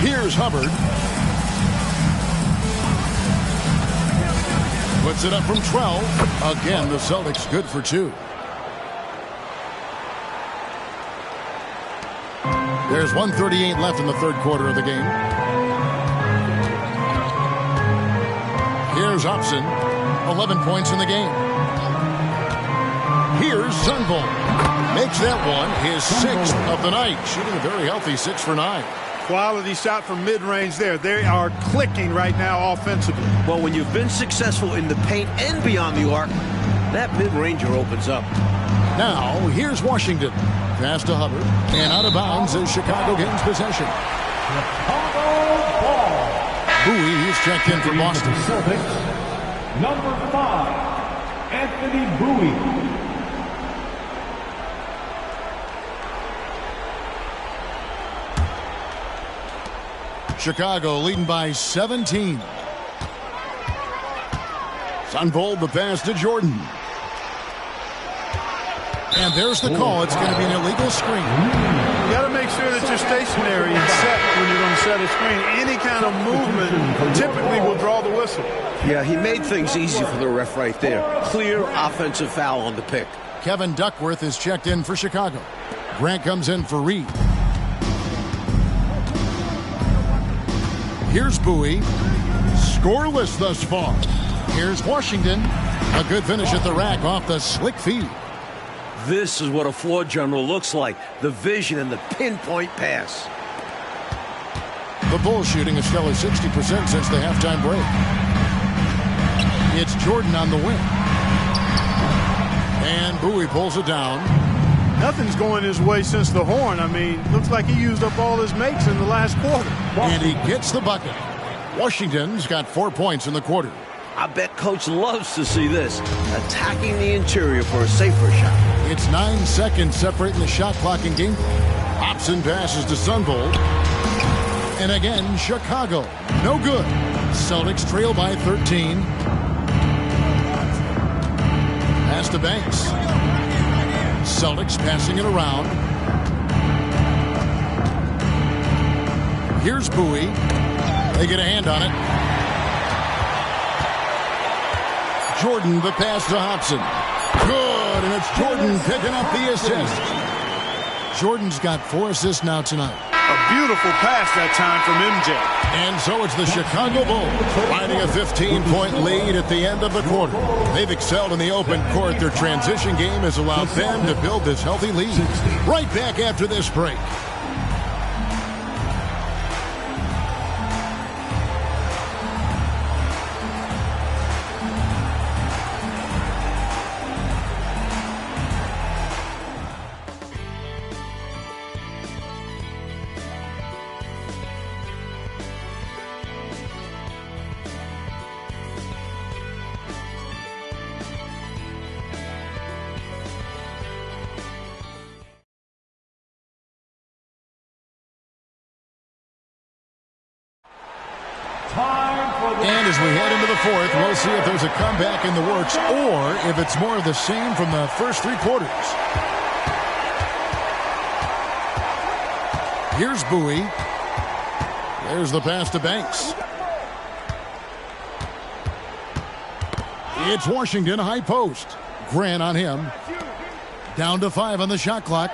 Here's Hubbard. Puts it up from 12. Again, the Celtics good for 2. There's 1:38 left in the third quarter of the game. Here's Hopson. 11 points in the game. Here's Sunvold. Makes that one his 6th of the night. Shooting a very healthy 6 for 9. Quality shot from mid-range there. They are clicking right now offensively. Well, when you've been successful in the paint and beyond the arc, that mid-ranger opens up. Now, here's Washington. Pass to Hubbard. And out of bounds as Chicago gains possession. Bowie is checked in for Boston. Celtics, number 5, Anthony Bowie. Chicago leading by 17. Sunvold the pass to Jordan. And there's the call. It's going to be an illegal screen. You got to make sure that you're stationary and set when you're going to set a screen. Any kind of movement typically will draw the whistle. Yeah, he made things easy for the ref right there. Clear offensive foul on the pick. Kevin Duckworth is checked in for Chicago. Grant comes in for Reed. Here's Bowie. Scoreless thus far. Here's Washington. A good finish at the rack off the slick feed. This is what a floor general looks like. The vision and the pinpoint pass. The Bulls shooting a stellar 60% since the halftime break. It's Jordan on the wing. And Bowie pulls it down. Nothing's going his way since the horn. I mean, looks like he used up all his makes in the last quarter. And he gets the bucket. Washington's got 4 points in the quarter. I bet Coach loves to see this. Attacking the interior for a safer shot. It's 9 seconds separating the shot clock and game. Hopson passes to Sunvold. And again, Chicago. No good. Celtics trail by 13. Pass to Banks. Celtics passing it around. Here's Bowie. They get a hand on it. Jordan, the pass to Hopson. Good, and it's Jordan picking up the assist. Jordan's got 4 assists now tonight. A beautiful pass that time from MJ. And so it's the Chicago Bulls riding a 15-point lead at the end of the quarter. They've excelled in the open court. Their transition game has allowed them to build this healthy lead. Right back after this break. And as we head into the fourth, we'll see if there's a comeback in the works or if it's more of the same from the first 3 quarters. Here's Bowie. There's the pass to Banks. It's Washington high post. Grant on him. Down to 5 on the shot clock.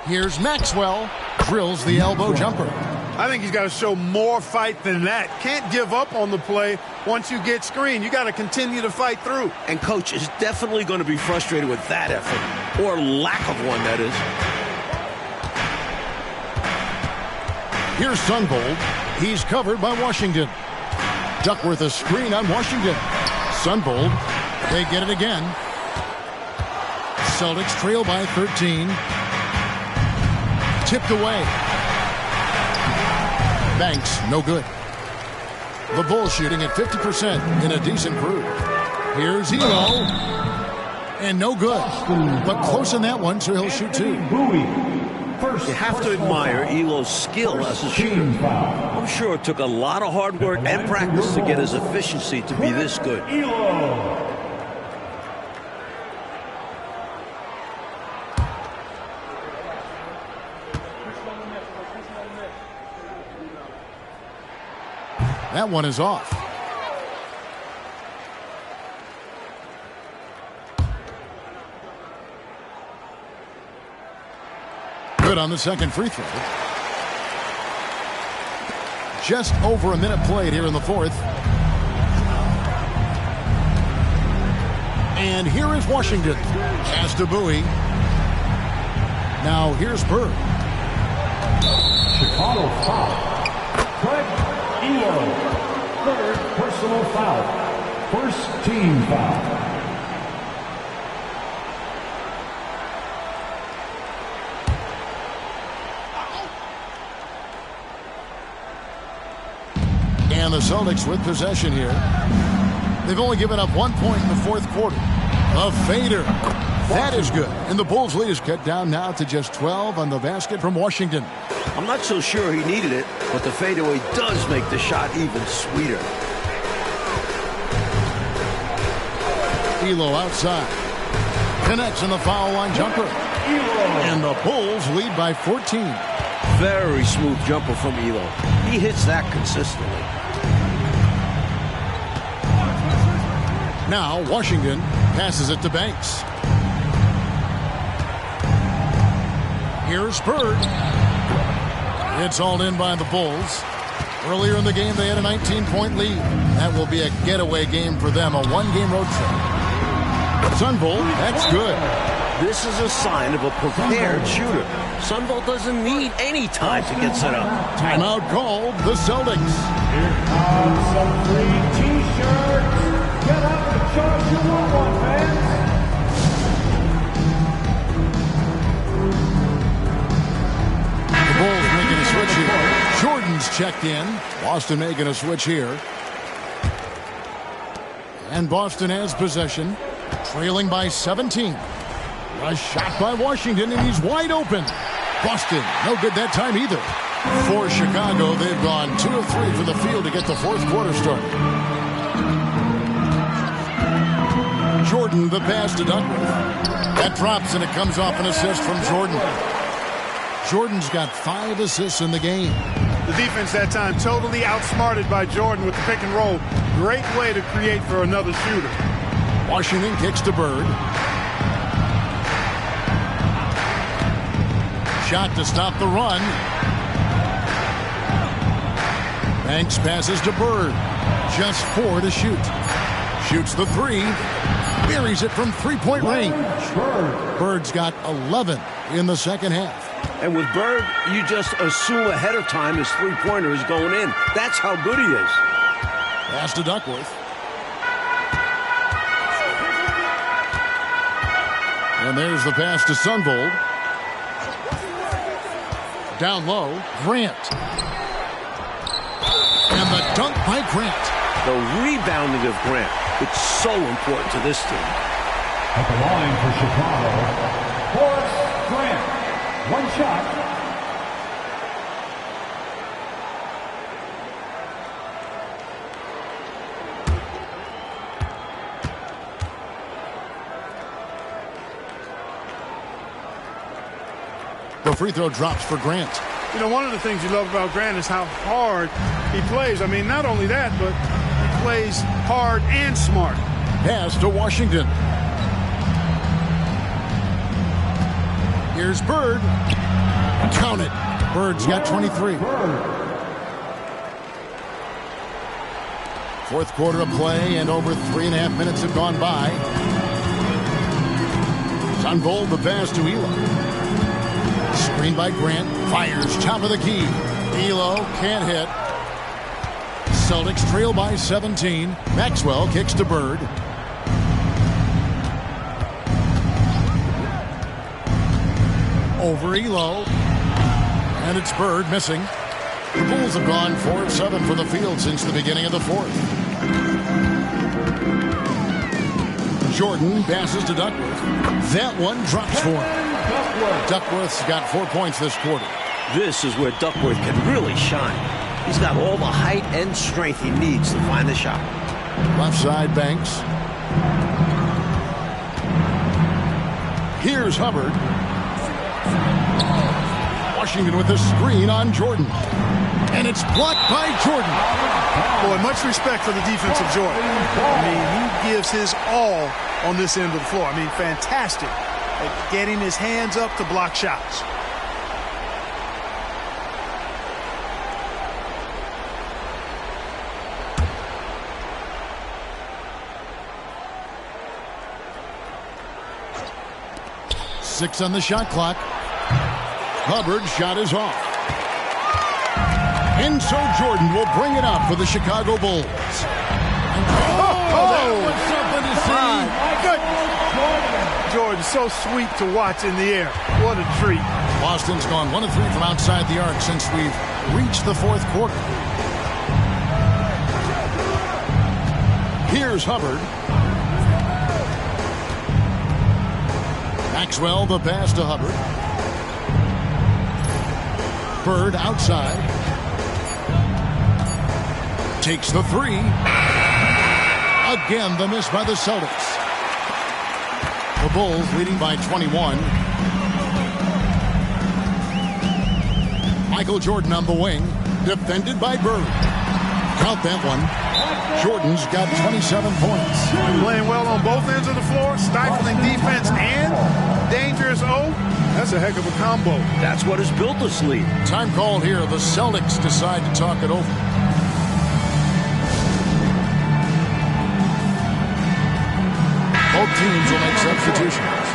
Here's Maxwell. Drills the elbow jumper. I think he's got to show more fight than that. Can't give up on the play once you get screened. You got to continue to fight through. And Coach is definitely going to be frustrated with that effort, or lack of one, that is. Here's Sunvold. He's covered by Washington. Duckworth a screen on Washington. Sunvold. They get it again. Celtics trail by 13. Tipped away. Banks, no good. The Bulls shooting at 50% in a decent group. Here's Elo. And no good. But close in that one, so he'll shoot 2. You have to admire Elo's skill as a shooter. I'm sure it took a lot of hard work and practice to get his efficiency to be this good. That one is off. Good on the second free throw. Just over a minute played here in the fourth. And here is Washington. Pass to Bowie. Now here's Bird. Chicago foul. Craig Elo. 3rd personal foul. 1st team foul. And the Celtics with possession here. They've only given up 1 point in the fourth quarter. A fader. That is good. And the Bulls' lead is cut down now to just 12 on the basket from Washington. I'm not so sure he needed it, but the fadeaway does make the shot even sweeter. Elo outside. Connects on the foul line jumper. And the Bulls lead by 14. Very smooth jumper from Elo. He hits that consistently. Now Washington passes it to Banks. Here's Bird. It's all in by the Bulls. Earlier in the game, they had a 19-point lead. That will be a getaway game for them, a one-game road trip. Sunvolt, that's good. This is a sign of a prepared shooter. Sunvolt doesn't need any time to get set up. Timeout called, the Celtics. Here comes some free T-shirts. Get out the choice you want one, fans. The Bulls making a switch here. Jordan's checked in. Boston making a switch here. And Boston has possession, trailing by 17. A shot by Washington, and he's wide open. Boston, no good that time either. For Chicago, they've gone 2 of 3 from the field to get the fourth quarter started. Jordan, the pass to Duckworth. That drops, and it comes off an assist from Jordan. Jordan's got 5 assists in the game. The defense that time totally outsmarted by Jordan with the pick and roll. Great way to create for another shooter. Washington kicks to Bird. Shot to stop the run. Banks passes to Bird. Just 4 to shoot. Shoots the 3. Buries it from three-point range. Bird's got 11 in the second half. And with Bird, you just assume ahead of time his three-pointer is going in. That's how good he is. Pass to Duckworth. And there's the pass to Sunvolt. Down low, Grant. And the dunk by Grant. The rebounding of Grant. It's so important to this team. At the line for Chicago, Horace Grant. One shot. The free throw drops for Grant. You know, one of the things you love about Grant is how hard he plays. I mean, not only that, but he plays hard and smart. Pass to Washington. Here's Bird. Count it. Bird's got 23. Fourth quarter of play, and over 3.5 minutes have gone by. Sunvolt, the pass to Elo. Screen by Grant. Fires top of the key. Elo can't hit. Celtics trail by 17. Maxwell kicks to Bird. Over Elo. And it's Bird missing. The Bulls have gone 4 of 7 from the field since the beginning of the fourth. Jordan passes to Duckworth. That one drops for him. Duckworth's got 4 points this quarter. This is where Duckworth can really shine. He's got all the height and strength he needs to find the shot. Left side, Banks. Here's Hubbard. Washington with a screen on Jordan. And it's blocked by Jordan. Boy, much respect for the defensive Jordan. I mean, he gives his all on this end of the floor. I mean, fantastic at getting his hands up to block shots. Six on the shot clock. Hubbard's shot is off. And so Jordan will bring it up for the Chicago Bulls. That was something to see. Good. Jordan, so sweet to watch in the air. What a treat. Boston's gone 1 of 3 from outside the arc since we've reached the fourth quarter. Here's Hubbard. Maxwell, the pass to Hubbard. Bird outside. Takes the 3. Again, the miss by the Celtics. The Bulls leading by 21. Michael Jordan on the wing. Defended by Bird. Count that one. Jordan's got 27 points. Playing well on both ends of the floor. Stifling defense and dangerous O. That's a heck of a combo. That's what has built this lead. Time called here. The Celtics decide to talk it over. Both teams will make substitutions.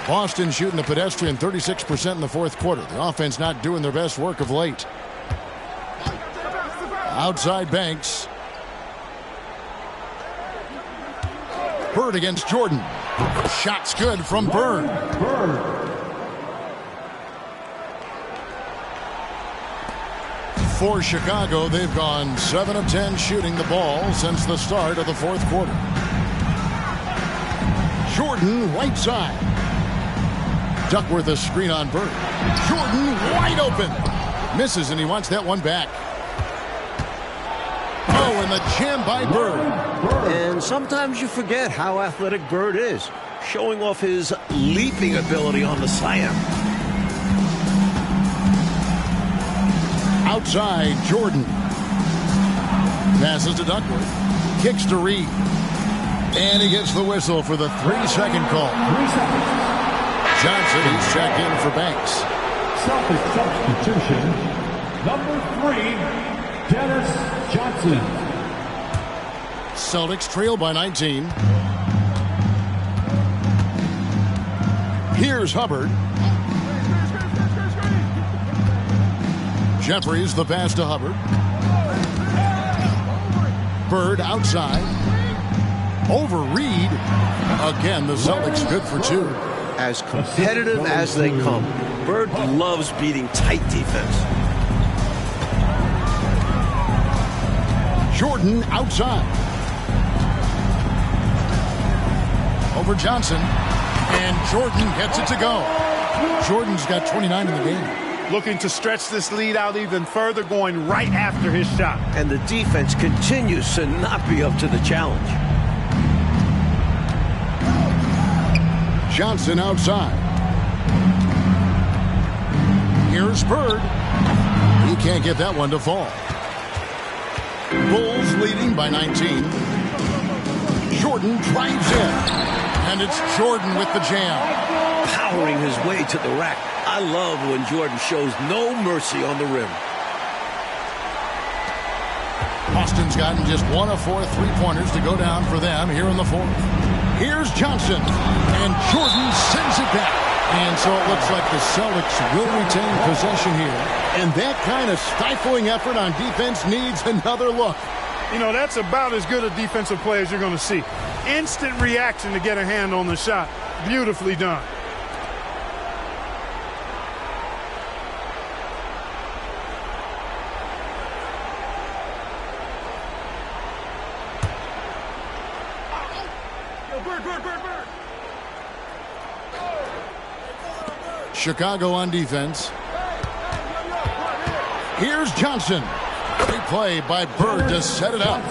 Boston shooting a pedestrian 36% in the fourth quarter. The offense not doing their best work of late. Outside Banks. Bird against Jordan. Shot's good from Bird. For Chicago, they've gone 7 of 10 shooting the ball since the start of the fourth quarter. Jordan, right side. Duckworth a screen on Bird. Jordan wide open. Misses, and he wants that one back. Oh, and the jam by Bird. And sometimes you forget how athletic Bird is, showing off his leaping ability on the slam. Outside, Jordan. Passes to Duckworth. Kicks to Reed. And he gets the whistle for the 3-second call. 3 seconds. Johnson is checked in for Banks. Celtic substitution. Number 3, Dennis Johnson. Celtics trail by 19. Here's Hubbard. Jefferies the pass to Hubbard. Bird outside. Over Reed. Again, the Celtics good for 2. As competitive as they come, Bird loves beating tight defense. Jordan outside. Over Johnson. And Jordan gets it to go. Jordan's got 29 in the game. Looking to stretch this lead out even further, going right after his shot. And the defense continues to not be up to the challenge. Johnson outside. Here's Bird. He can't get that one to fall. Bulls leading by 19. Jordan drives in. And it's Jordan with the jam. Powering his way to the rack. I love when Jordan shows no mercy on the rim. Boston's gotten just 1 of 4 3-pointers to go down for them here in the fourth. Here's Johnson. And Jordan sends it back. And so it looks like the Celtics will retain possession here. And that kind of stifling effort on defense needs another look. You know, that's about as good a defensive play as you're going to see. Instant reaction to get a hand on the shot. Beautifully done. Chicago on defense. Here's Johnson. Great play by Bird to set it up.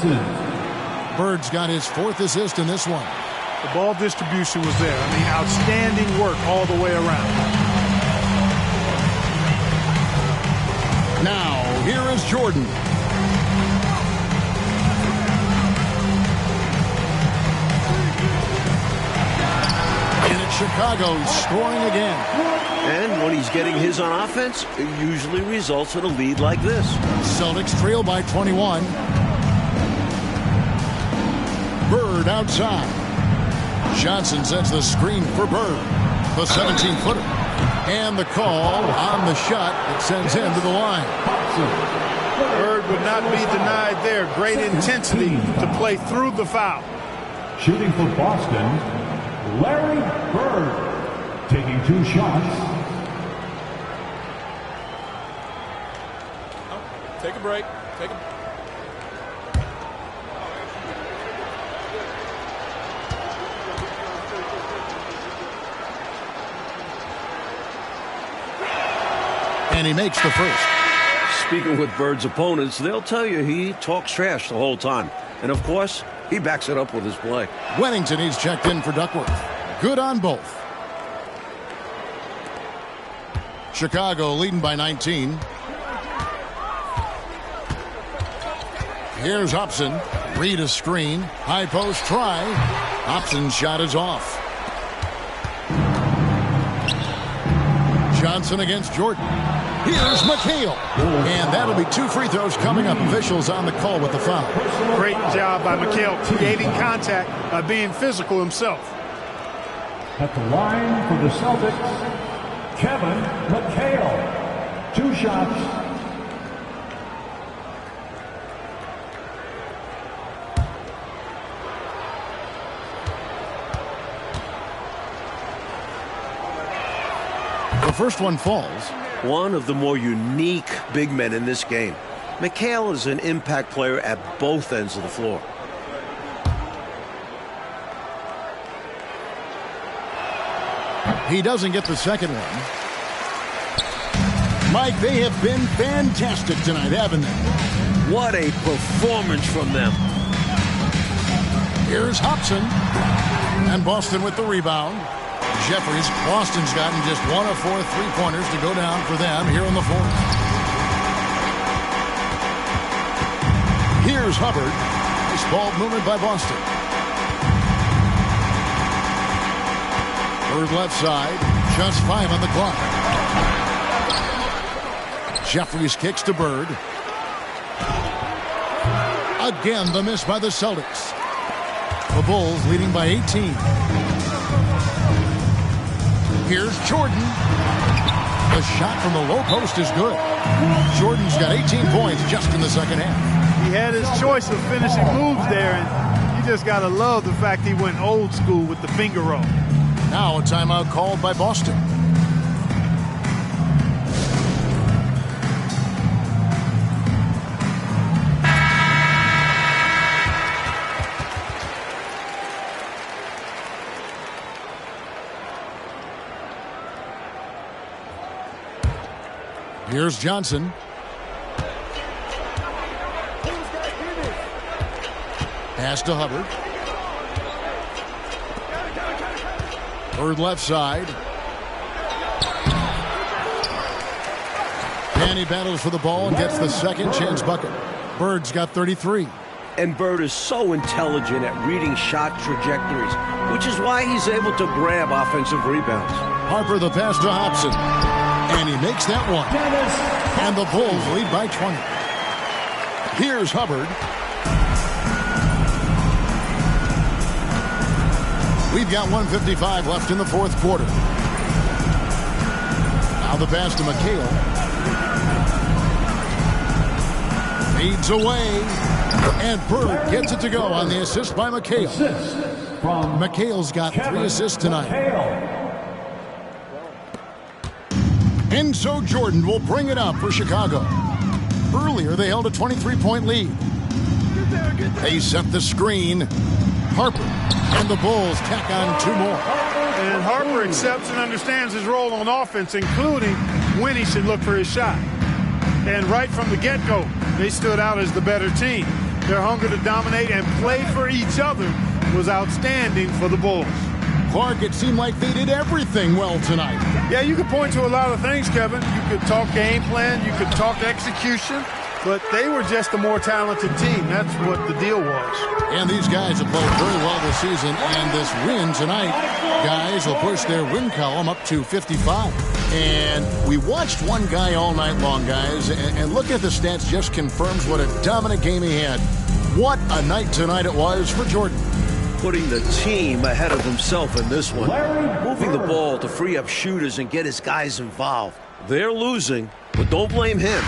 Bird's got his 4th assist in this one. The ball distribution was there. I mean, outstanding work all the way around. Now, here is Jordan. And it's Chicago scoring again. And when he's getting his on offense, it usually results in a lead like this. Celtics trail by 21. Bird outside. Johnson sets the screen for Bird. The 17-footer. And the call on the shot that sends him to the line. Bird would not be denied there. Great intensity to play through the foul. Shooting for Boston, Larry Bird. Taking 2 shots. Take a break. And he makes the first. Speaking with Bird's opponents, they'll tell you he talks trash the whole time. And of course, he backs it up with his play. Wennington, he's checked in for Duckworth. Good on both. Chicago leading by 19. Here's Hopson. Reed a screen. High post try. Hopson's shot is off. Johnson against Jordan. Here's McHale. And that'll be 2 free throws coming up. Officials on the call with the foul. Great job by McHale creating contact by being physical himself. At the line for the Celtics, Kevin McHale. 2 shots. The first one falls. One of the more unique big men in this game. McHale is an impact player at both ends of the floor. He doesn't get the second one. Mike, they have been fantastic tonight, haven't they? What a performance from them. Here's Hopson. And Boston with the rebound. Jefferies, Boston's gotten just 1 of 4 3-pointers to go down for them here in the fourth. Here's Hubbard. Nice ball movement by Boston. Bird left side. Just 5 on the clock. Jefferies kicks to Bird. Again, the miss by the Celtics. The Bulls leading by 18. Here's Jordan. The shot from the low post is good. Jordan's got 18 points just in the second half. He had his choice of finishing moves there, and you just got to love the fact he went old school with the finger roll. Now a timeout called by Boston. Here's Johnson. Pass to Hubbard. Bird left side. And he battles for the ball and gets the second chance bucket. Bird's got 33. And Bird is so intelligent at reading shot trajectories, which is why he's able to grab offensive rebounds. Harper the pass to Hopson. And he makes that one. And the Bulls lead by 20. Here's Hubbard. We've got 1:55 left in the fourth quarter. Now the pass to McHale. Feeds away. And Bird gets it to go on the assist by McHale. McHale's got 3 assists tonight. And so Jordan will bring it up for Chicago. Earlier, they held a 23-point lead. They set the screen. Harper and the Bulls tack on 2 more. And Harper accepts and understands his role on offense, including when he should look for his shot. And right from the get-go, they stood out as the better team. Their hunger to dominate and play for each other was outstanding for the Bulls. Clark, it seemed like they did everything well tonight. Yeah, you could point to a lot of things, Kevin. You could talk game plan, you could talk execution, but they were just a more talented team. That's what the deal was. And these guys have played very well this season, and this win tonight, guys, will push their win column up to 55. And we watched one guy all night long, guys, and look at the stats, just confirms what a dominant game he had. What a night tonight it was for Jordan. Putting the team ahead of himself in this one. Moving the ball to free up shooters and get his guys involved. They're losing, but don't blame him.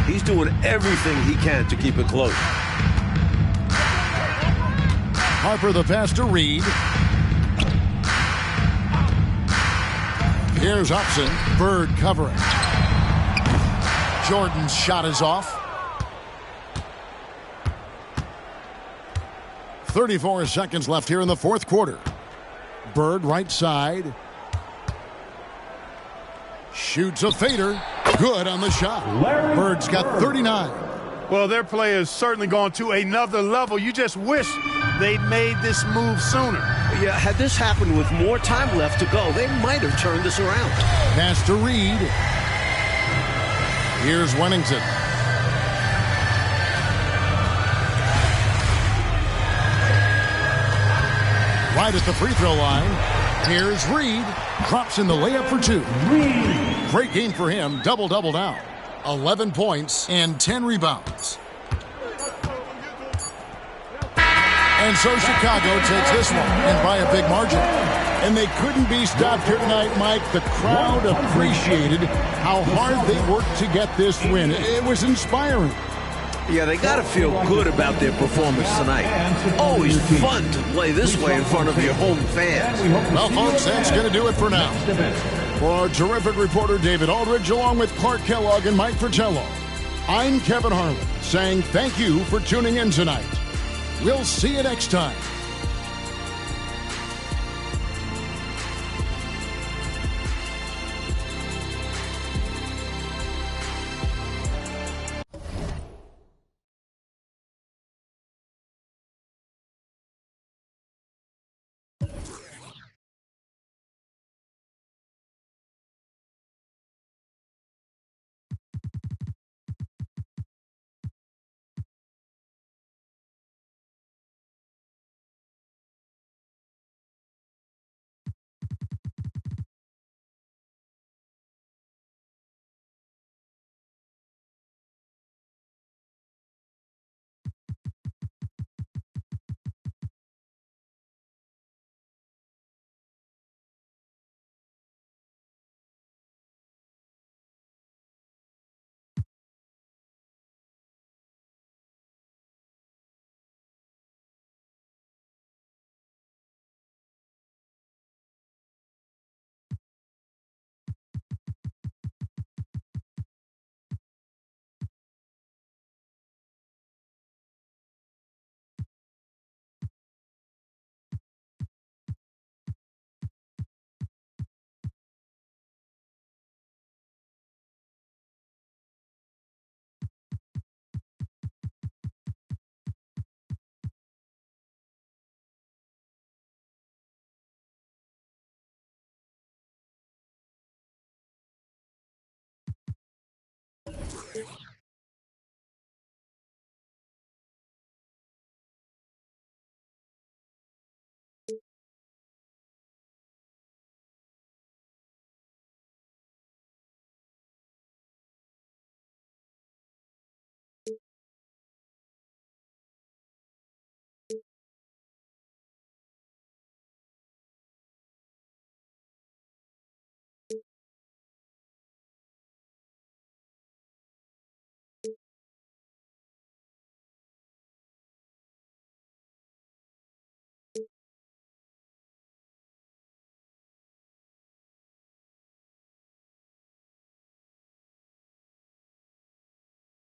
He's doing everything he can to keep it close. Harper the pass to Reed. Here's Hopson. Bird covering. Jordan's shot is off. 34 seconds left here in the fourth quarter. Bird right side. Shoots a fader. Good on the shot. Bird's got 39. Well, their play has certainly gone to another level. You just wish they'd made this move sooner. Yeah, had this happened with more time left to go, they might have turned this around. Pass to Reed. Here's Wennington. Right at the free throw line. Here's Reed. Drops in the layup for 2. Great game for him. Double-double now. 11 points and 10 rebounds. And so Chicago takes this one, and by a big margin. And they couldn't be stopped here tonight, Mike. The crowd appreciated how hard they worked to get this win. It was inspiring. Yeah, they got to feel good about their performance tonight. Always fun to play this way in front of your home fans. Well, folks, that's going to do it for now. For our terrific reporter, David Aldridge, along with Clark Kellogg and Mike Fratello, I'm Kevin Harlan, saying thank you for tuning in tonight. We'll see you next time.